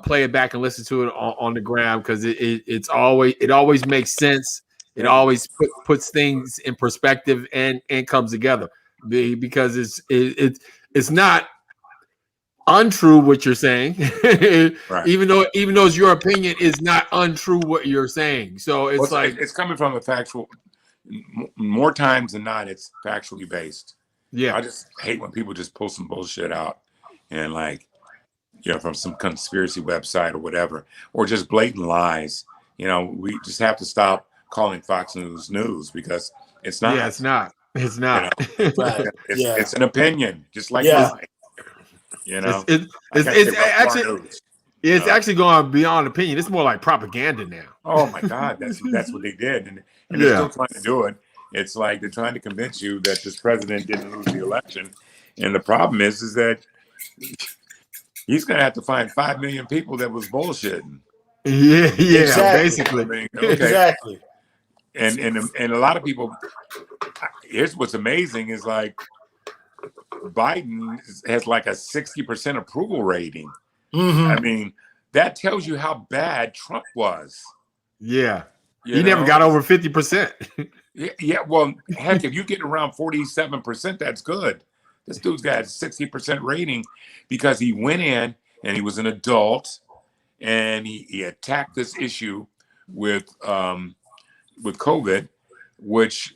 play it back and listen to it on the gram because it always makes sense. It always puts things in perspective and comes together because it's not untrue what you're saying, right. even though it's your opinion, is not untrue what you're saying. So it's coming from a factual. More times than not, it's factually based. Yeah, I just hate when people just pull some bullshit out and from some conspiracy website or whatever, or just blatant lies. We just have to stop calling Fox News because it's not. Yeah, it's not. It's not. It's an opinion, just like mine. It's actually going beyond opinion. It's more like propaganda now. Oh my God, that's what they did, and they're still trying to do it. It's like they're trying to convince you that this president didn't lose the election, and the problem is that he's going to have to find 5 million people that was bullshitting. Yeah, exactly. Basically, I mean, okay. Exactly. And a lot of people. Here's what's amazing is like Biden has like a 60% approval rating. Mm-hmm. I mean, that tells you how bad Trump was. Yeah. He never got over 50%. Yeah. Well, heck, if you get around 47%, that's good. This dude's got a 60% rating because he went in and he was an adult and he attacked this issue with COVID, which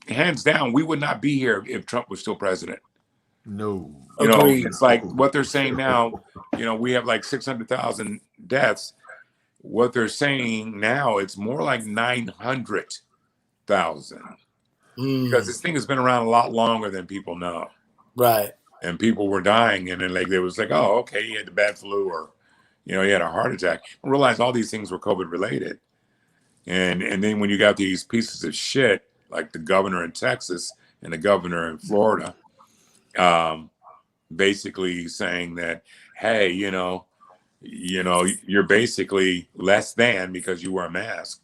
hands down, we would not be here if Trump was still president. No. It's like what they're saying now, we have like 600,000 deaths. What they're saying now, it's more like 900,000. because this thing has been around a lot longer than people know. Right. And people were dying, and then like they was like, oh, okay, he had the bad flu, or he had a heart attack. I realized all these things were COVID related. And then when you got these pieces of shit like the governor in Texas and the governor in Florida, basically saying that, hey, you're basically less than because you wear a mask.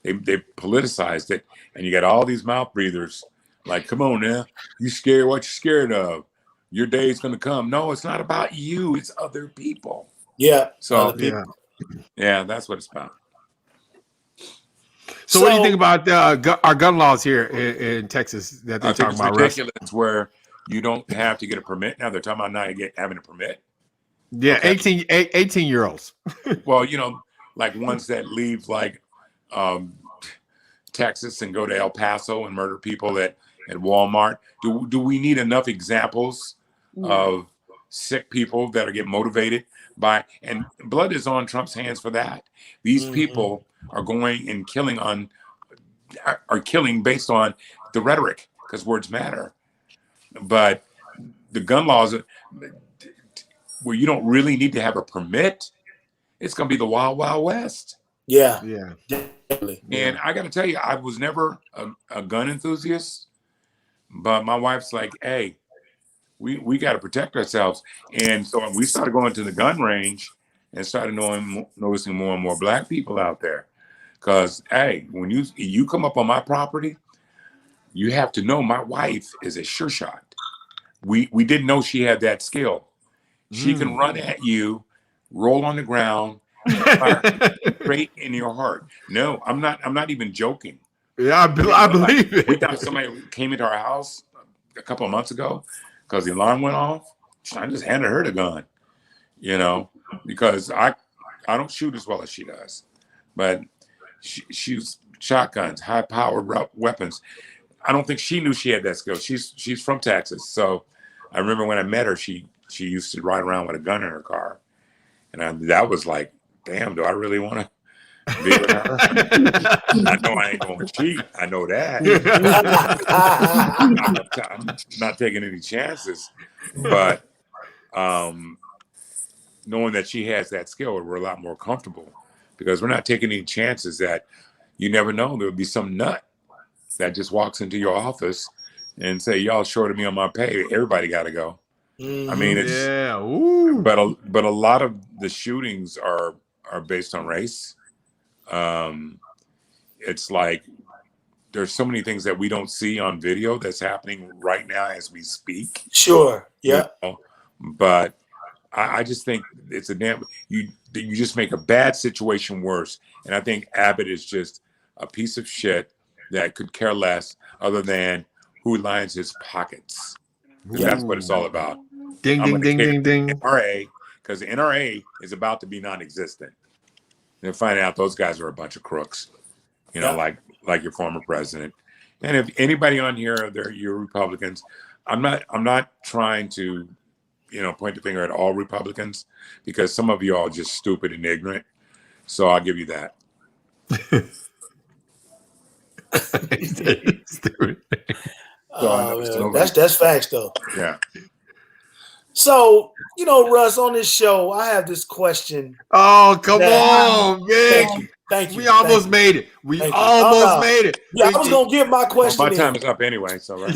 They politicized it, and you got all these mouth breathers like, come on now, you scared? What you scared of? Your day's gonna come. No, it's not about you. It's other people. Yeah. So other people. yeah, that's what it's about. So what do you think about our gun laws here in Texas that they're talking about? Ridiculous, where you don't have to get a permit now. They're talking about not having a permit. Yeah, okay. 18-year-olds. Well, like ones that leave like Texas and go to El Paso and murder people at Walmart. Do we need enough examples of sick people that are getting motivated by, and blood is on Trump's hands for that. These people are going and killing based on the rhetoric, because words matter. But the gun laws, where you don't really need to have a permit, it's going to be the wild, wild west. Yeah. Definitely. And I got to tell you, I was never a gun enthusiast, but my wife's like, hey, we got to protect ourselves. And so we started going to the gun range and started noticing more and more black people out there. Because, hey, when you come up on my property, you have to know my wife is a sure shot. We didn't know she had that skill. She can run at you, roll on the ground, straight in your heart. No, I'm not even joking. Yeah, I believe it. We thought somebody came into our house a couple of months ago because the alarm went off. I just handed her the gun, because I don't shoot as well as she does, but she shoots shotguns, high-powered weapons. I don't think she knew she had that skill. She's from Texas, so I remember when I met her, she used to ride around with a gun in her car, and that was like, damn, do I really want to be with her? I know I ain't going to cheat. I know that. I'm not taking any chances, but knowing that she has that skill, we're a lot more comfortable, because we're not taking any chances that you never know. There would be some nut that just walks into your office and say, y'all short of me on my pay. Everybody got to go. I mean, it's, but a lot of the shootings are based on race. It's like there's so many things that we don't see on video that's happening right now as we speak. Sure. Yeah. But I just think it's you just make a bad situation worse. And I think Abbott is just a piece of shit that could care less other than who lines his pockets. That's what it's all about. Ding, ding, ding, ding, ding. NRA, because the NRA is about to be non-existent. They'll find out those guys are a bunch of crooks, like your former president. And if anybody on here, you're Republicans. I'm not trying to, point the finger at all Republicans, because some of you are just stupid and ignorant. So I'll give you that. That's facts though. Yeah. So, Russ, on this show, I have this question. Oh, come on, man. Thank you. We almost made it. We almost made it. Yeah, I was going to give my question. Well, my time is up anyway. So, right?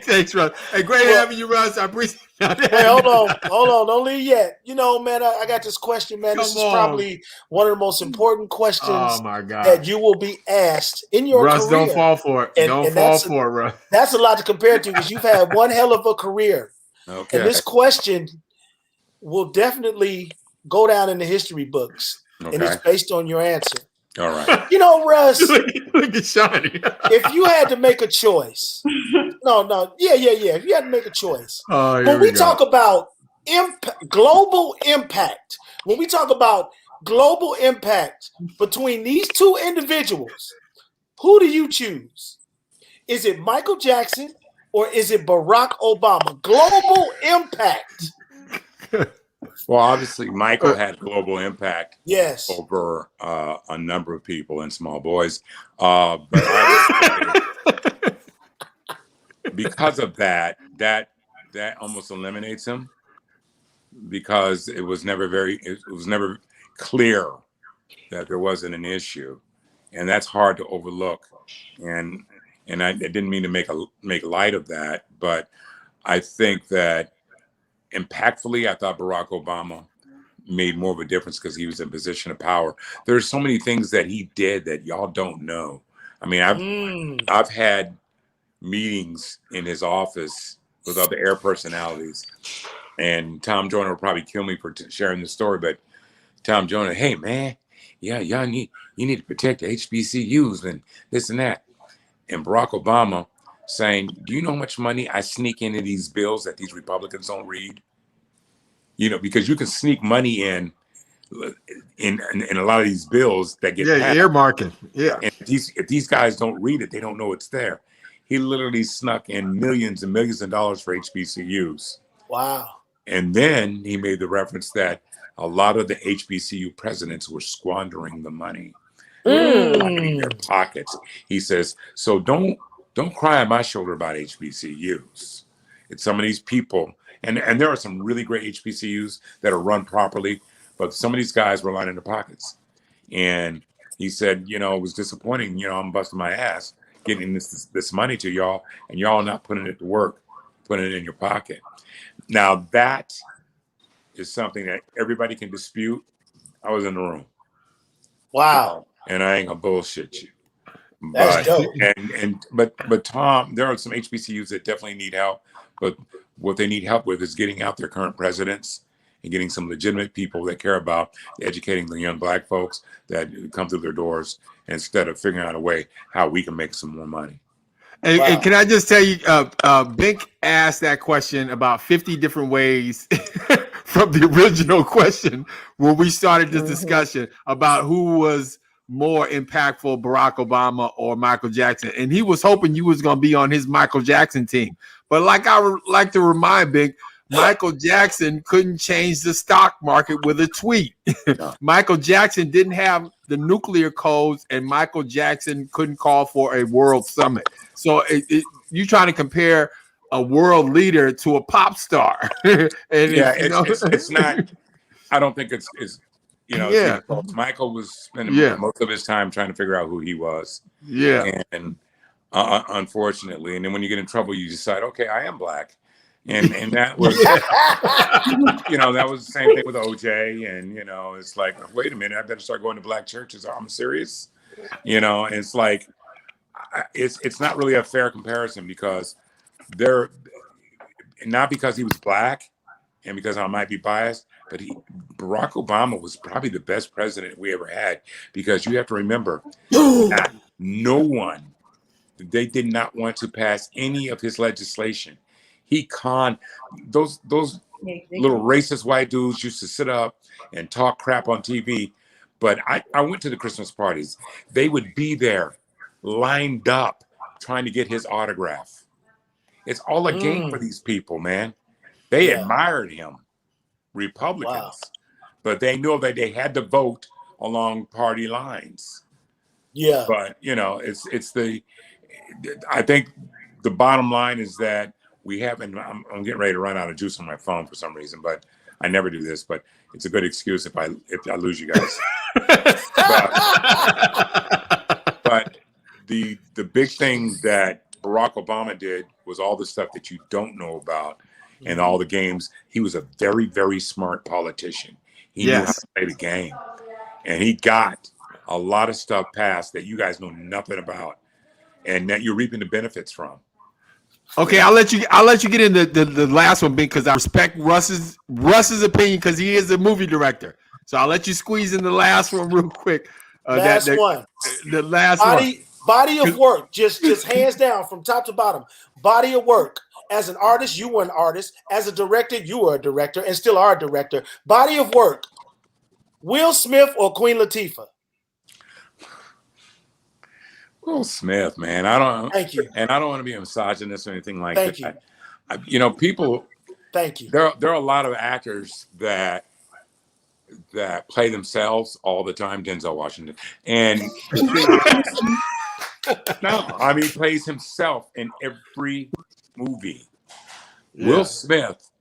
Thanks, Russ. Hey, great having you, Russ. I appreciate it. Hey, hold on. Don't leave yet. Man, I got this question, man. This is probably one of the most important questions that you will be asked in your career. Russ, don't fall for it. Don't fall for it, Russ. That's a lot to compare to, because you've had one hell of a career. Okay. And this question will definitely go down in the history books. Okay. And it's based on your answer. All right. Russ. Look at Shiny. If you had to make a choice. No. Yeah. If you had to make a choice. When we talk about global impact, between these two individuals, who do you choose? Is it Michael Jackson or is it Barack Obama? Global impact. Well, obviously, Michael had global impact over a number of people and small boys. But because of that almost eliminates him, because it was never clear that there wasn't an issue, and that's hard to overlook. And I didn't mean to make light of that, but I think that impactfully, I thought Barack Obama made more of a difference because he was in a position of power. There's so many things that he did that y'all don't know. I mean, I've had meetings in his office with other air personalities, and Tom Joyner will probably kill me for sharing this story, but Tom Joyner, hey man, yeah, you need to protect the HBCUs and this and that. And Barack Obama saying, do you know how much money I sneak into these bills that these Republicans don't read? You know, because you can sneak money in a lot of these bills that get passed. Earmarking. Yeah. And if these guys don't read it, they don't know it's there. He literally snuck in millions and millions of dollars for HBCUs. Wow. And then he made the reference that a lot of the HBCU presidents were squandering the money in their pockets. He says, so don't cry on my shoulder about HBCUs. It's some of these people, and there are some really great HBCUs that are run properly, but some of these guys were lining their pockets. And he said, you know, it was disappointing. You know, I'm busting my ass getting this money to y'all, and y'all not putting it to work, putting it in your pocket. Now that is something that everybody can dispute. I was in the room. Wow. And I ain't gonna bullshit you. That's dope. But Tom, there are some HBCUs that definitely need help. But what they need help with is getting out their current presidents and getting some legitimate people that care about educating the young Black folks that come through their doors, instead of figuring out a way how we can make some more money. And can I just tell you, Bink asked that question about 50 different ways from the original question when we started this discussion about who was more impactful, Barack Obama or Michael Jackson. And he was hoping you was going to be on his Michael Jackson team. But like I like to remind Bink, Michael Jackson couldn't change the stock market with a tweet. Michael Jackson didn't have the nuclear codes, and Michael Jackson couldn't call for a world summit. So you're trying to compare a world leader to a pop star. And it's not. I don't think it's you know. Michael was spending most of his time trying to figure out who he was. Yeah, and unfortunately, and then when you get in trouble, you decide, okay, I am Black. And that was, you know, that was the same thing with OJ. And, you know, it's like, wait a minute, I better start going to Black churches. I'm serious. You know, and it's like, it's not really a fair comparison, because not because he was Black and because I might be biased, but Barack Obama was probably the best president we ever had, because you have to remember that they did not want to pass any of his legislation. He conned those little racist white dudes used to sit up and talk crap on TV. But I went to the Christmas parties. They would be there lined up trying to get his autograph. It's all a game for these people, man. They admired him, Republicans, but they know that they had to vote along party lines. Yeah. But, you know, I think the bottom line is that we haven't. I'm getting ready to run out of juice on my phone for some reason, but I never do this. But it's a good excuse if I lose you guys. but the big thing that Barack Obama did was all the stuff that you don't know about, and all the games. He was a very, very smart politician. He knew how to play the game, and he got a lot of stuff passed that you guys know nothing about, and that you're reaping the benefits from. Okay, I'll let you get into the last one, because I respect Russ's opinion, because he is a movie director. So I'll let you squeeze in the last one real quick. The last one. Body of work, just hands down from top to bottom. Body of work. As an artist, you were an artist. As a director, you were a director and still are a director. Body of work. Will Smith or Queen Latifah? Will Smith, man. I don't. Thank you. And I don't want to be a misogynist or anything like Thank that. you. You know, people. Thank you. There are a lot of actors that play themselves all the time. Denzel Washington, and no, I mean, he plays himself in every movie. Yeah. Will Smith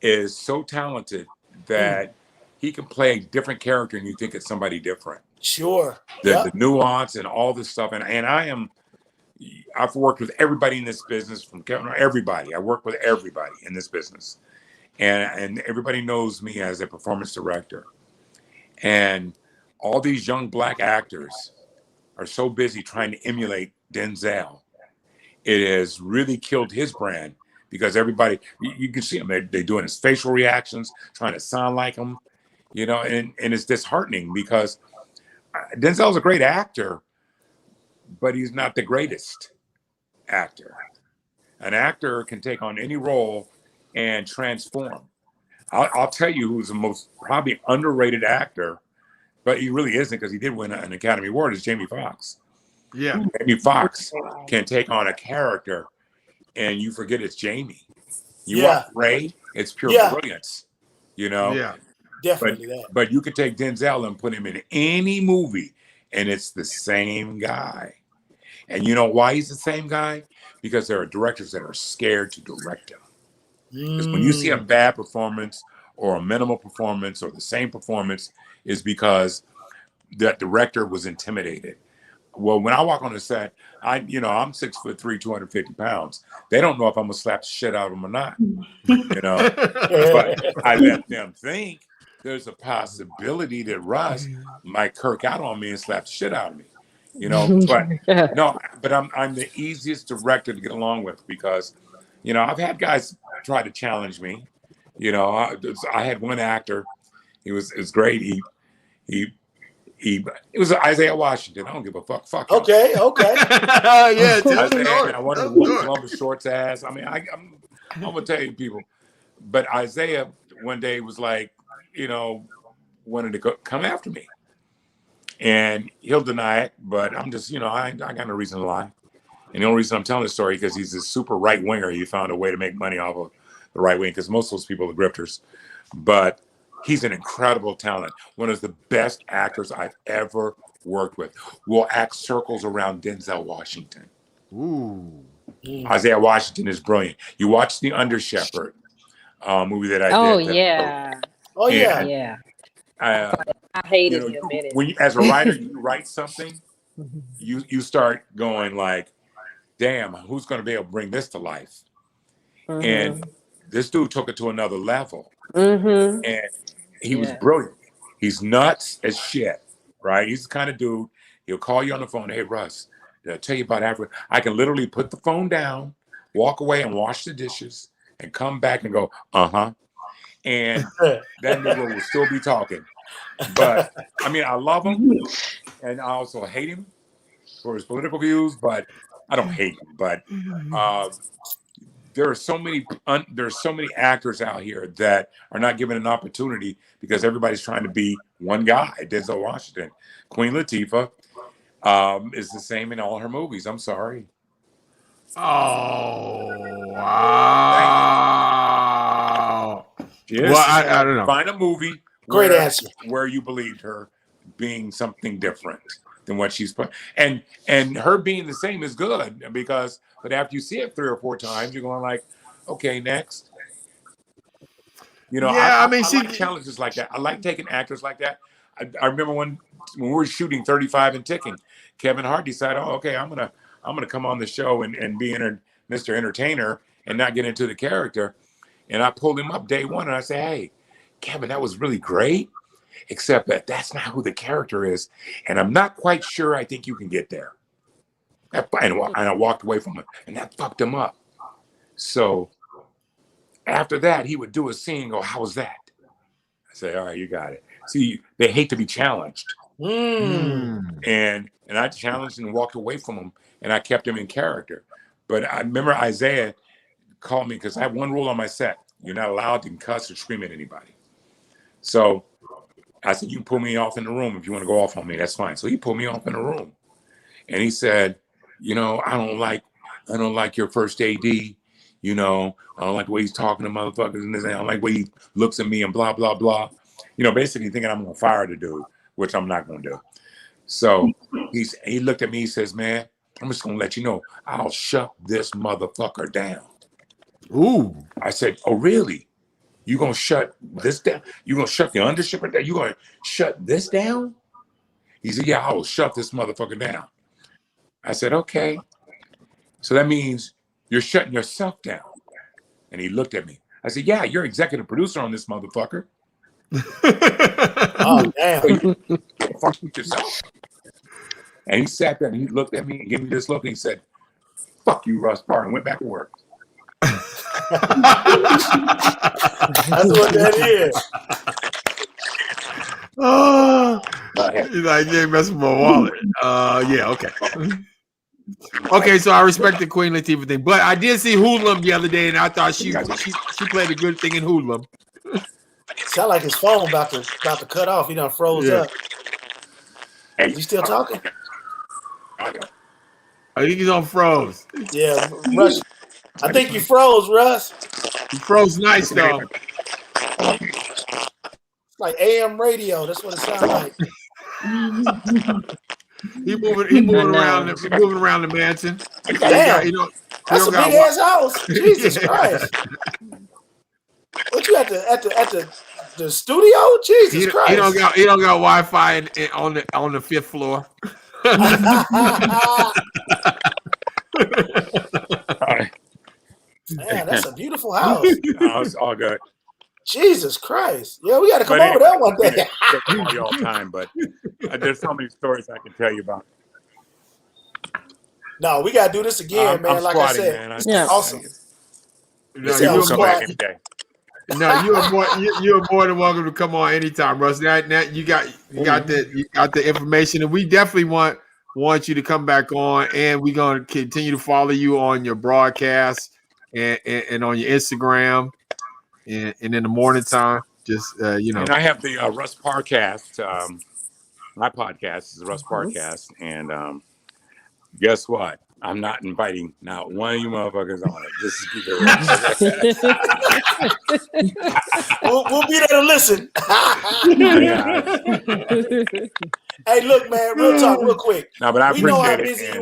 is so talented that he can play a different character and you think it's somebody different. Sure. The nuance and all this stuff. And I've worked with everybody in this business, from everybody. I work with everybody in this business. And everybody knows me as a performance director. And all these young black actors are so busy trying to emulate Denzel. It has really killed his brand because everybody, you can see them, they're doing his facial reactions, trying to sound like him, you know, and it's disheartening because Denzel's a great actor, but he's not the greatest actor. An actor can take on any role and transform. I'll tell you who's the most probably underrated actor, but he really isn't because he did win an Academy Award, is Jamie Foxx. Yeah. Jamie Foxx can take on a character and you forget it's Jamie. You watch Ray, it's pure brilliance, you know? Yeah. Definitely but you could take Denzel and put him in any movie and it's the same guy. And you know why he's the same guy? Because there are directors that are scared to direct him. Because when you see a bad performance or a minimal performance or the same performance, is because that director was intimidated. Well, when I walk on the set, I'm 6'3", 250 pounds. They don't know if I'm gonna slap the shit out of them or not, you know. But I let them think there's a possibility that Russ might kirk out on me and slap the shit out of me, you know. But no, but I'm the easiest director to get along with because, you know, I've had guys try to challenge me. You know, I had one actor. It was great. It was Isaiah Washington. I don't give a fuck. Fuck him. Okay. Yeah, tell the story. I wanted to whoop Columbus Short's ass. I mean, I'm gonna tell you people, but Isaiah one day was like, you know, wanted to come after me, and he'll deny it. But I'm just, you know, I got no reason to lie. And the only reason I'm telling this story because he's a super right winger. He found a way to make money off of the right wing because most of those people are grifters, but he's an incredible talent. One of the best actors I've ever worked with. Will act circles around Denzel Washington. Ooh. Isaiah Washington is brilliant. You watch The Under Shepherd movie that I did. Yeah. I hated him in it. When you, as a writer, you write something, you start going like, damn, who's going to be able to bring this to life? And this dude took it to another level. And he was brilliant. He's nuts as shit, right? He's the kind of dude, he'll call you on the phone, hey, Russ, did I tell you about Africa? I can literally put the phone down, walk away and wash the dishes and come back and go, and that nigga will still be talking. But, I mean, I love him, and I also hate him for his political views, but I don't hate him. But there are so many actors out here that are not given an opportunity because everybody's trying to be one guy. Denzel Washington, Queen Latifah is the same in all her movies. I'm sorry. Oh wow! Well, I don't know. Find a movie. Great answer. Where you believed her being something different than what she's put, and her being the same is good because. But after you see it 3 or 4 times, you're going like, okay, next. You know, I like challenges like that. I like taking actors like that. I remember when we were shooting 35 and Ticking, Kevin Hart decided, oh, okay, I'm gonna come on the show and be Mr. Entertainer and not get into the character. And I pulled him up day one and I said, hey, Kevin, that was really great, except that that's not who the character is. And I'm not quite sure I think you can get there. And I walked away from it, and that fucked him up. So after that, he would do a scene and go, how was that? I say, all right, you got it. See, they hate to be challenged. And I challenged and walked away from him, and I kept him in character. But I remember Isaiah called me because I have one rule on my set. You're not allowed to cuss or scream at anybody. So I said, you can pull me off in the room if you want to go off on me. That's fine. So he pulled me off in the room. And he said, you know, I don't like your first AD. You know, I don't like the way he's talking to motherfuckers and this. I don't like the way he looks at me and blah, blah, blah. You know, basically thinking I'm going to fire the dude, which I'm not going to do. So he looked at me, he says, man, I'm just gonna let you know, I'll shut this motherfucker down. Ooh. I said, oh, really? You gonna shut this down? You gonna shut the undershipper down? You gonna shut this down? He said, yeah, I will shut this motherfucker down. I said, okay. So that means you're shutting yourself down. And he looked at me. I said, yeah, you're executive producer on this motherfucker. Oh, damn. So you fuck with yourself. And he sat there and he looked at me and gave me this look and he said, fuck you, Russ Parr, and went back to work. That's what that is. Oh, he's like, you ain't messing with my wallet. Yeah, okay. Okay, so I respect the Queen Latifah thing, but I did see Hoodlum the other day, and I thought she played a good thing in Hoodlum. Sound like his phone about to cut off. He done froze up. Is he still talking? I think he's on froze. Yeah, Russ. I think you froze, Russ. He froze nice though. It's like AM radio. That's what it sounds like. He moving around the mansion. Damn, that's a big ass house. Jesus Christ! What you at the studio? Jesus Christ! He don't got Wi-Fi on the 5th floor. Man, that's a beautiful house. No, it's all good. Jesus Christ! Yeah, we got to come over there one day. All time, but there's so many stories I can tell you about. No, we got to do this again, man. Like I said, awesome. No, you're more than welcome to come on anytime, Russ. Now you got the information, and we definitely want you to come back on, and we're going to continue to follow you on your broadcast and on your Instagram and in the morning time. Just And I have the Russ Parcast. My podcast is the Russ Parcast, and guess what? I'm not inviting not one of you motherfuckers on it. Just to keep it real. We'll be there to listen. Hey, look, man, real talk, real quick. No, but I appreciate it.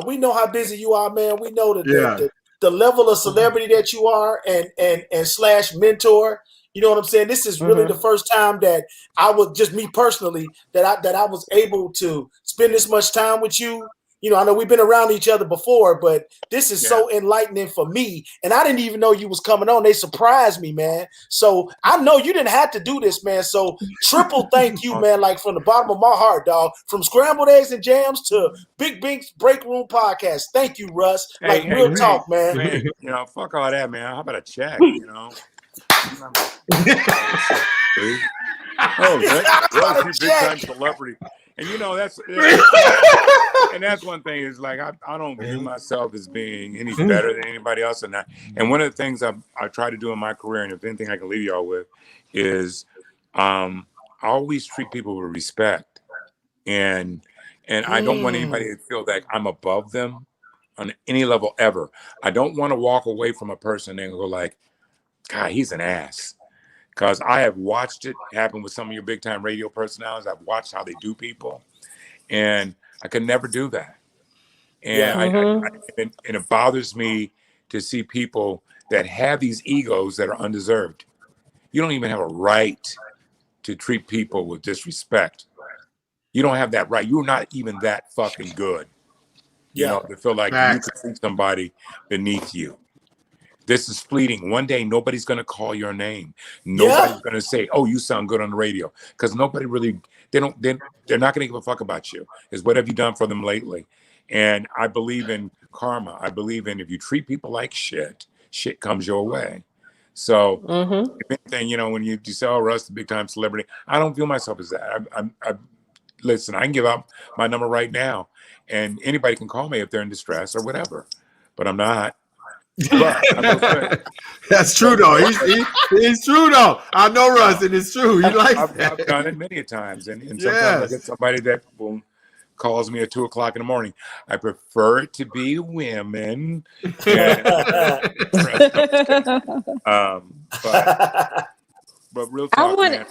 We know how busy you are, man. We know the level of celebrity that you are and slash mentor. You know what I'm saying? This is really the first time that I would, just me personally, that I was able to spend this much time with you. You know, I know we've been around each other before, but this is so enlightening for me. And I didn't even know you was coming on. They surprised me, man. So I know you didn't have to do this, man. So triple thank you, man, like from the bottom of my heart, dog. From Scrambled Eggs and Jams to Big Bink's Break Room Podcast. Thank you, Russ. Real talk, man. You know, fuck all that, man. How about a check, you know? Big time celebrity. And you know, that's one thing is like I don't view myself as being any better than anybody else. And one of the things I try to do in my career, and if anything I can leave y'all with, is I always treat people with respect. And I don't want anybody to feel like I'm above them on any level ever. I don't want to walk away from a person and go like, God, he's an ass. Because I have watched it happen with some of your big time radio personalities. I've watched how they do people, and I could never do that. And and it bothers me to see people that have these egos that are undeserved. You don't even have a right to treat people with disrespect. You don't have that right. You're not even that fucking good. You know, to feel like you could treat somebody beneath you. This is fleeting. One day, nobody's going to call your name. Nobody's going to say, "Oh, you sound good on the radio," because nobody really. They're not going to give a fuck about you. Is what have you done for them lately? And I believe in karma. I believe in if you treat people like shit, shit comes your way. So, if anything, you know, when you say, "Oh, Russ, the big time celebrity," I don't view myself as that. Listen, I can give out my number right now, and anybody can call me if they're in distress or whatever. But I'm not. But that's true though. He's true though. I know Russ, and it's true. I've done it many times, and sometimes I get somebody that calls me at 2:00 in the morning. I prefer it to be women. But real talk, man.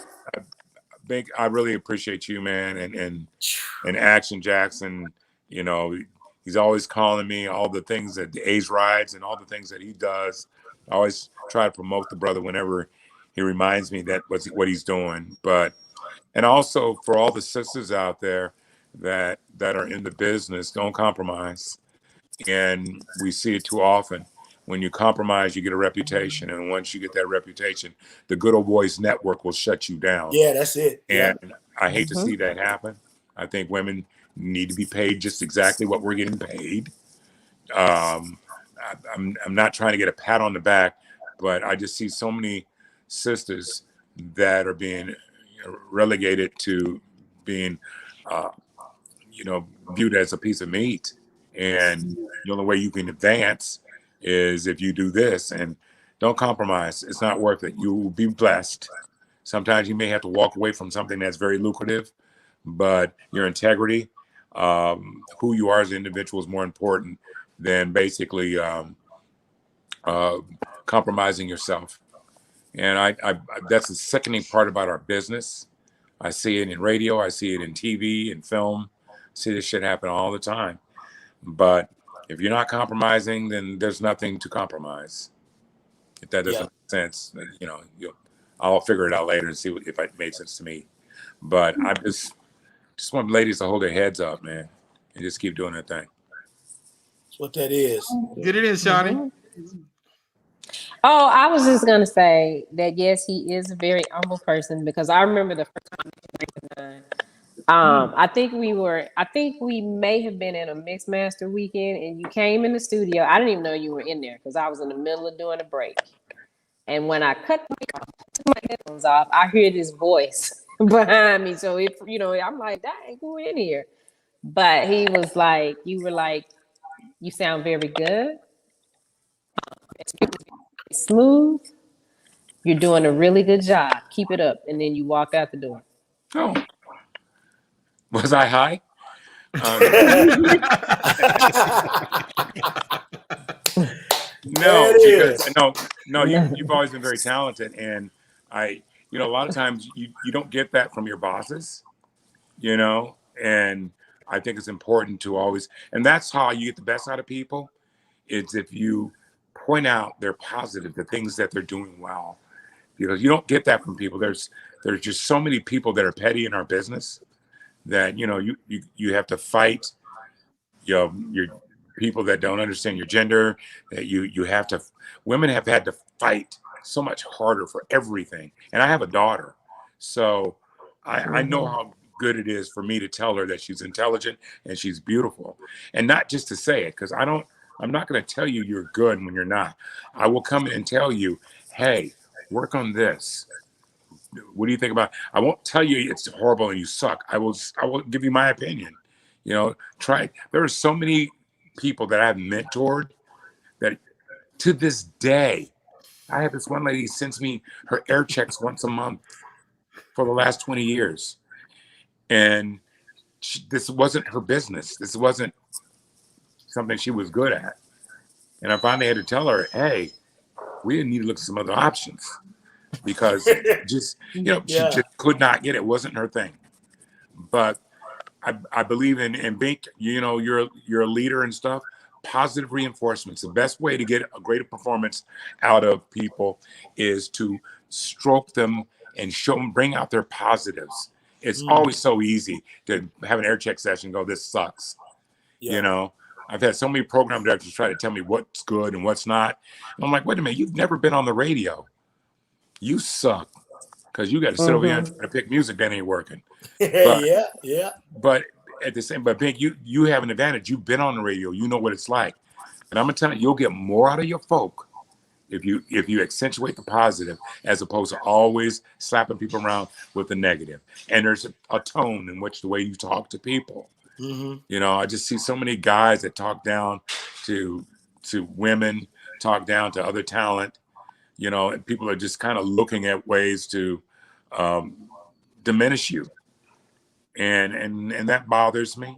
I really appreciate you, man, and Action Jackson. You know, He's always calling me, all the things that the A's rides and all the things that he does. I always try to promote the brother whenever he reminds me that what he's doing. But, and also for all the sisters out there that are in the business, don't compromise. And we see it too often. When you compromise, you get a reputation. And once you get that reputation, the Good Old Boys Network will shut you down. Yeah, that's it. And I hate to see that happen. I think women need to be paid just exactly what we're getting paid. I'm not trying to get a pat on the back, but I just see so many sisters that are being relegated to being, viewed as a piece of meat. And the only way you can advance is if you do this, and don't compromise. It's not worth it. You will be blessed. Sometimes you may have to walk away from something that's very lucrative, but your integrity, who you are as an individual is more important than basically compromising yourself. And I that's the sickening part about our business. I see it in radio, I see it in TV and film. I see this shit happen all the time. But if you're not compromising, then there's nothing to compromise. If that doesn't make sense, then, I'll figure it out later and see if it made sense to me. But I just want ladies to hold their heads up, man, and just keep doing their thing. That's what that is. Get it in, Shawty. Oh, I was just gonna say that yes, he is a very humble person, because I remember the first time I think we may have been in a mixed master weekend, and you came in the studio. I didn't even know you were in there because I was in the middle of doing a break. And when I took my headphones off, I hear this voice behind me. So if I'm like, dang, who in here? But he was like, you were like, you sound very good. Smooth. You're doing a really good job. Keep it up. And then you walk out the door. Oh. Was I high? No, because you've always been very talented, and a lot of times you don't get that from your bosses, and I think it's important to always, and that's how you get the best out of people. It's if you point out their positive, the things that they're doing well, because you don't get that from people. There's just so many people that are petty in our business that you have to fight your people that don't understand your gender, that you have to, women have had to fight so much harder for everything. And I have a daughter, so I know how good it is for me to tell her that she's intelligent and she's beautiful, and not just to say it, because I'm not going to tell you you're good when you're not. I will come in and tell you, hey, work on this. What do you think about? I won't tell you it's horrible and you suck. I will give you my opinion. Try. There are so many people that I've mentored that to this day, I have this one lady sends me her air checks once a month for the last 20 years. And this wasn't her business. This wasn't something she was good at. And I finally had to tell her, hey, we need to look at some other options. Because she just could not get it. It wasn't her thing. But I believe in Bink, you're a leader and stuff. Positive reinforcements. The best way to get a greater performance out of people is to stroke them and show them, bring out their positives. It's always so easy to have an air check session and go, this sucks. I've had so many program directors try to tell me what's good and what's not. And I'm like, wait a minute, you've never been on the radio. You suck, because you got to sit over here and try to pick music that ain't working. But at the same, but Bink, you have an advantage. You've been on the radio. You know what it's like. And I'm gonna tell you, you'll get more out of your folk if you accentuate the positive as opposed to always slapping people around with the negative. And there's a tone in which the way you talk to people. I just see so many guys that talk down to women, talk down to other talent. And people are just kind of looking at ways to diminish you. And that bothers me.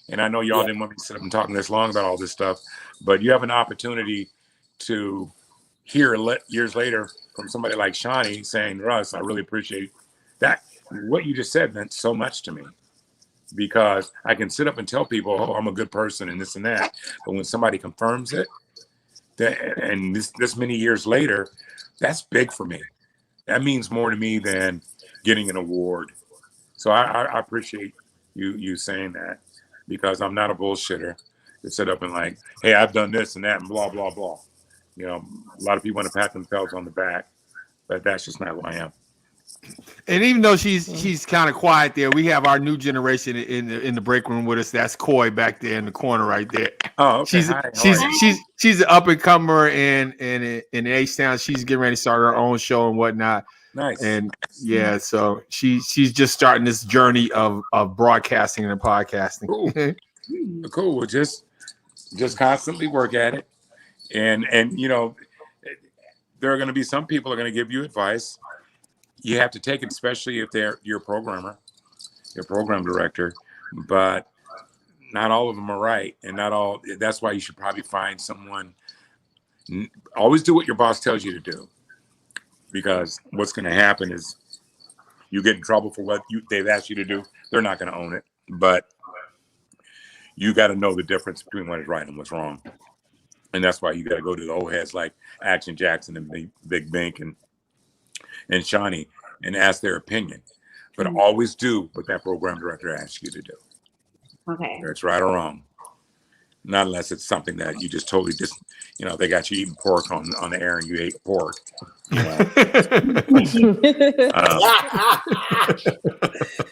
And I know y'all didn't want me to sit up and talking this long about all this stuff, but you have an opportunity to hear years later from somebody like Shawnee saying, Russ, I really appreciate that. What you just said meant so much to me. because I can sit up and tell people, oh, I'm a good person and this and that. But when somebody confirms it, and this many years later, that's big for me. That means more to me than getting an award. So I appreciate you saying that, because I'm not a bullshitter to sit up and like, hey, I've done this and that and blah, blah, blah. You know, a lot of people want to pat themselves on the back, but that's just not who I am. And even though she's kind of quiet there, we have our new generation in the break room with us. That's Coy back there in the corner right there. Oh, okay. She's an up and comer in H-Town. She's getting ready to start her own show and whatnot. Nice. And yeah, so she's just starting this journey of broadcasting and podcasting. Cool. Well, just constantly work at it. And you know, there are going to be some people are going to give you advice. You have to take it, especially if they're your programmer, your program director, but not all of them are right. And not all, that's why you should probably find someone. Always do what your boss tells you to do, because what's going to happen is you get in trouble for what they've asked you to do. They're not going to own it, but you got to know the difference between what is right and what's wrong. And that's why you got to go to the old heads like Action Jackson and Big Bink and Shawnee and ask their opinion. But always do what that program director asks you to do. Okay. Whether it's right or wrong. Not unless it's something that you just totally they got you eating pork on the air and you ate pork. You know?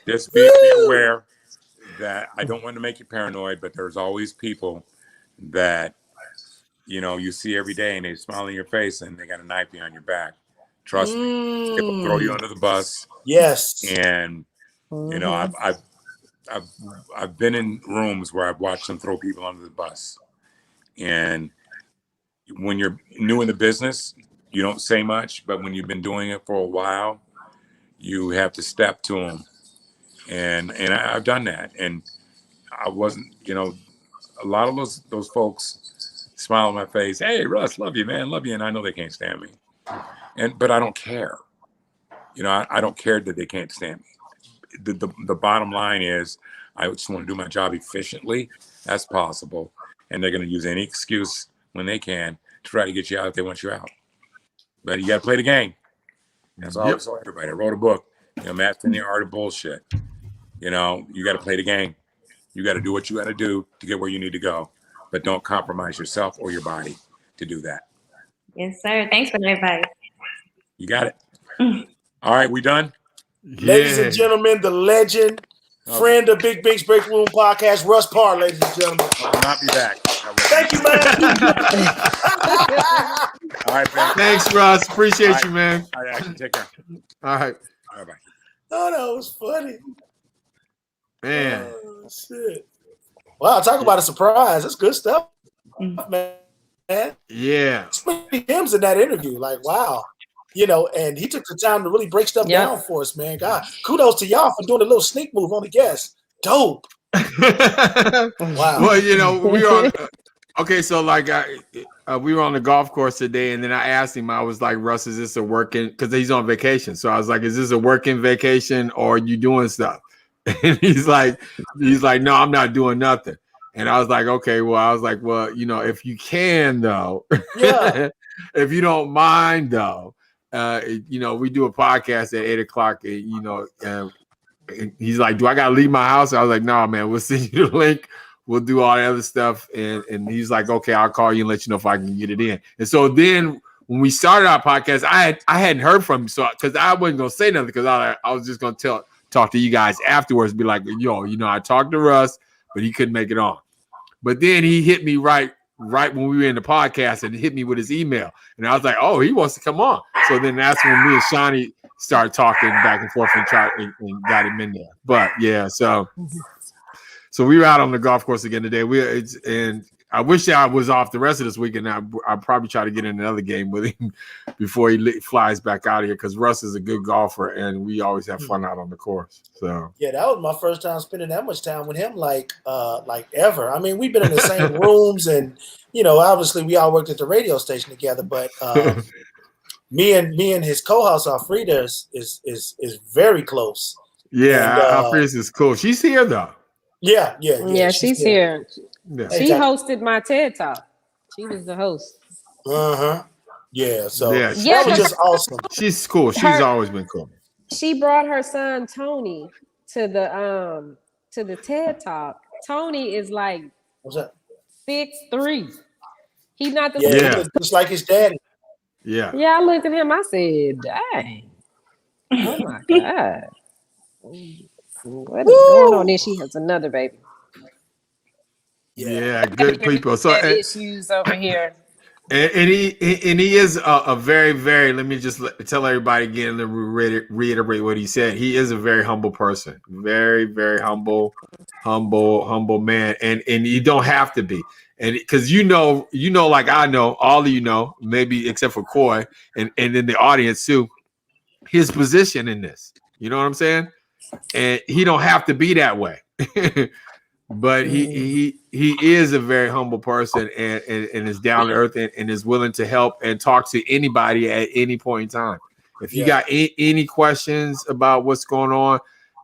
Just be aware that I don't want to make you paranoid, but there's always people that, you know, you see every day and they smile in your face and they got a knife behind your back. Trust me, they'll throw you under the bus. Yes. And, you know, I've been in rooms where I've watched them throw people under the bus. And when you're new in the business, you don't say much, but when you've been doing it for a while, you have to step to them. And I've done that. And I wasn't, you know, a lot of those folks smile on my face. Hey, Russ, love you, man. Love you. And I know they can't stand me. But I don't care. You know, I don't care that they can't stand me. The bottom line is I just want to do my job efficiently as possible. And they're going to use any excuse when they can to try to get you out if they want you out. But you got to play the game. That's all I tell everybody. I wrote a book, you know, Mastering the Art of Bullshit. You know, you got to play the game. You got to do what you got to do to get where you need to go. But don't compromise yourself or your body to do that. Yes, sir. Thanks for the advice. You got it. All right, we done? Ladies and gentlemen, the legend, friend of Big Bink's Break Room Podcast, Russ Parr, ladies and gentlemen. I'll not be back. Thank you, man. All right, man. Thanks, Russ. Appreciate you, man. All right, Action. Take care. All right. Bye-bye. Oh, that was funny. Man. Oh, shit. Wow, talk about a surprise. That's good stuff, man. Yeah. So many gems in that interview. Like, wow. You know, and he took the time to really break stuff down for us, man. God, kudos to y'all for doing a little sneak move on the guest. Dope. Wow. Well, you know, we were on, okay. So like, we were on the golf course today, and then I asked him. I was like, "Russ, is this a working?" Because he's on vacation. So I was like, "Is this a working vacation, or are you doing stuff?" And he's like, "No, I'm not doing nothing." And I was like, "Okay, well, you know, if you can though, if you don't mind though." You know, we do a podcast at 8:00, you know, and he's like, do I got to leave my house? I was like, no, man, we'll send you the link. We'll do all the other stuff. And he's like, okay, I'll call you and let you know if I can get it in. And so then when we started our podcast, I hadn't heard from him. So, cause I wasn't going to say nothing, cause I was just going to talk to you guys afterwards, be like, yo, you know, I talked to Russ, but he couldn't make it on. But then he hit me right when we were in the podcast and hit me with his email. And I was like, oh, he wants to come on. So then that's when me and Shawnee started talking back and forth and got him in there. But yeah, so we were out on the golf course again today. And I wish I was off the rest of this weekend. I'll probably try to get in another game with him before he flies back out of here, because Russ is a good golfer and we always have fun out on the course. So yeah, that was my first time spending that much time with him, like ever. I mean, we've been in the same rooms, and you know, obviously we all worked at the radio station together. But me and his co-host Alfreda is very close. Yeah, Alfreda is cool. She's here though. Yeah. Yeah, she's here. Yeah. She hosted my TED Talk. She was the host. Yeah. So Yeah, that was just awesome. she's cool. She's always been cool. She brought her son Tony to the TED Talk. Tony is like What's that? 6'3". He's not the Yeah, just like his daddy. Yeah. Yeah, I looked at him. I said, "Dang, oh my god, what is going on?" Then she has another baby. Yeah, good people. So issues over here. And he is a very, very. Let me just tell everybody again and reiterate what he said. He is a very humble person, very, very humble man, and you don't have to be, and because you know, like I know, all of you know, maybe except for Coy and in the audience too, his position in this. You know what I'm saying? And he don't have to be that way. But he is a very humble person and is down to earth and is willing to help and talk to anybody at any point in time. If you got any questions about what's going on,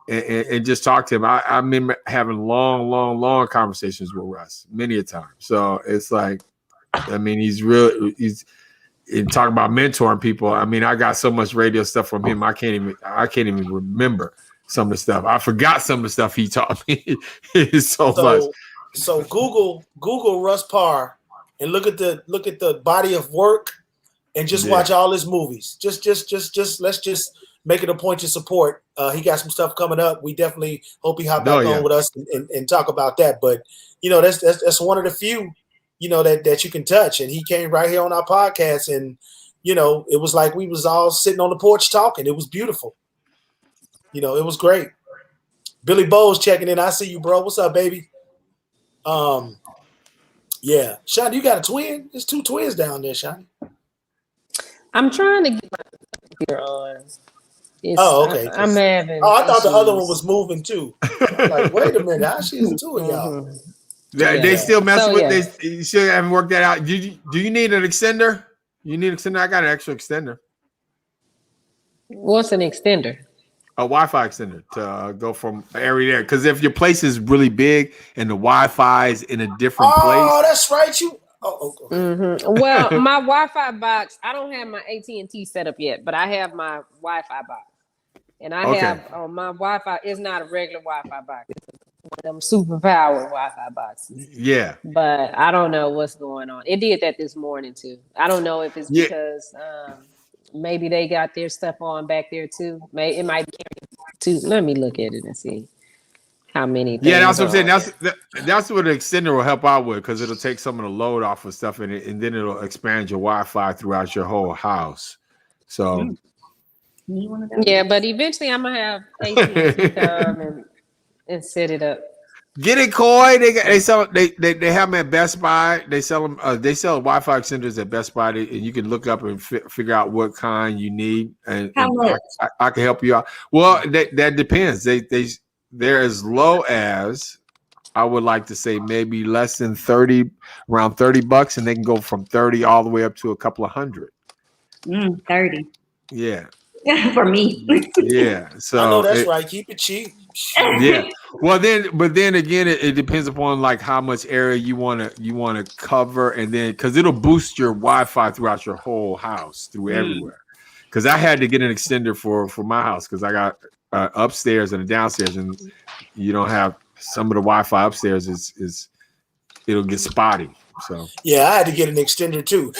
and just talk to him. I remember having long conversations with Russ many a time. So it's like, I mean, he's talking about mentoring people. I mean, I got so much radio stuff from him. I can't even remember some of the stuff. I forgot some of the stuff he taught me. so much. So Google Russ Parr and look at the body of work and just watch all his movies. Just let's just make it a point to support. He got some stuff coming up. We definitely hope he hop back on with us and talk about that. But you know, that's one of the few, you know, that you can touch. And he came right here on our podcast, and you know, it was like we was all sitting on the porch talking. It was beautiful. You know, it was great. Billy Bowes checking in. I see you, bro. What's up, baby? Yeah. Shani, you got a twin? There's 2 twins down there, Shani. I'm trying to get my computer on. Okay. I'm having. I thought the other one was moving too. I'm like, wait a minute, how she's 2 of y'all? They still messing with. They still haven't worked that out. Do you need an extender? You need an extender? I got an extra extender. What's an extender? A Wi-Fi extender to go from area there. Because if your place is really big and the Wi-Fi is in a different place. Oh, that's right. Well, my Wi-Fi box, I don't have my AT&T set up yet, but I have my Wi-Fi box. And I have my Wi-Fi is not a regular Wi-Fi box. It's one of them super power Wi-Fi boxes. Yeah. But I don't know what's going on. It did that this morning too. I don't know if it's because maybe they got their stuff on back there too. It might be too. Let me look at it and see how many. Yeah, that's what I'm saying. That's what an extender will help out with, because it'll take some of the load off of stuff and then it'll expand your Wi-Fi throughout your whole house. So. Yeah, but eventually I'm gonna have AT&T come and set it up. Get it, Coy. They sell they have them at Best Buy. They sell them. They sell Wi-Fi extenders at Best Buy, and you can look up and figure out what kind you need. And how much? I can help you out. Well, that depends. They're as low as, I would like to say, maybe less than 30, around $30, and they can go from 30 all the way up to a couple of hundred. 30. Yeah. For me. Yeah. So I know that's right. Keep it cheap. Yeah. Well, then again, it depends upon like how much area you want to cover, and then because it'll boost your Wi-Fi throughout your whole house through everywhere. Because I had to get an extender for my house because I got upstairs and a downstairs, and you don't have some of the Wi-Fi upstairs is it'll get spotty. So yeah, I had to get an extender too.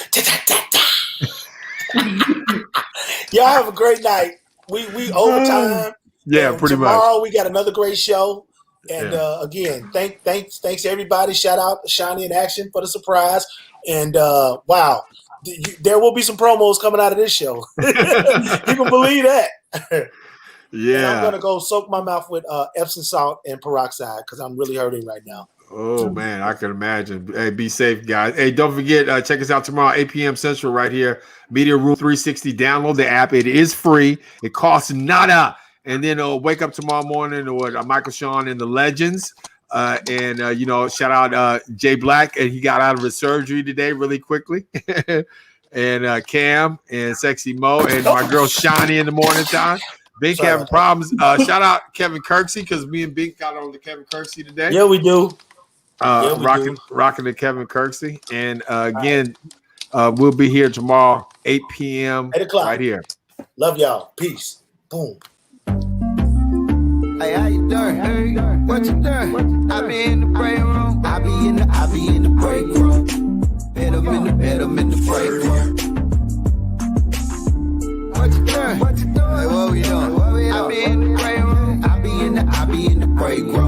Y'all have a great night. We overtime. Yeah, pretty much. Tomorrow we got another great show. And again, thanks to everybody. Shout out to Shani in Action for the surprise. And wow, there will be some promos coming out of this show. You can believe that. Yeah. And I'm gonna go soak my mouth with Epsom salt and peroxide because I'm really hurting right now. Oh man, I can imagine. Hey, be safe, guys. Hey, don't forget, check us out tomorrow, 8 p.m. Central, right here. Media Room 360. Download the app. It is free. It costs nada. And then wake up tomorrow morning with Michael Sean and the Legends. And shout out Jay Black, and he got out of his surgery today really quickly. And Cam and Sexy Mo and my girl Shani in the morning time. Bink Sorry having about problems. Shout out Kevin Kirksey because me and Bink got on the Kevin Kirksey today. Yeah, we do. Yeah, we Rocking the Kevin Kirksey. And again, we'll be here tomorrow, 8 p.m. 8 o'clock. right here. Love y'all. Peace. Boom. Hey, how you doing? What you doing? I be in the break room. I be in the break room. Bet I'm in the break room. What you doing? What you doing? Hey, what we doing? I be in the break room. I be in the break room.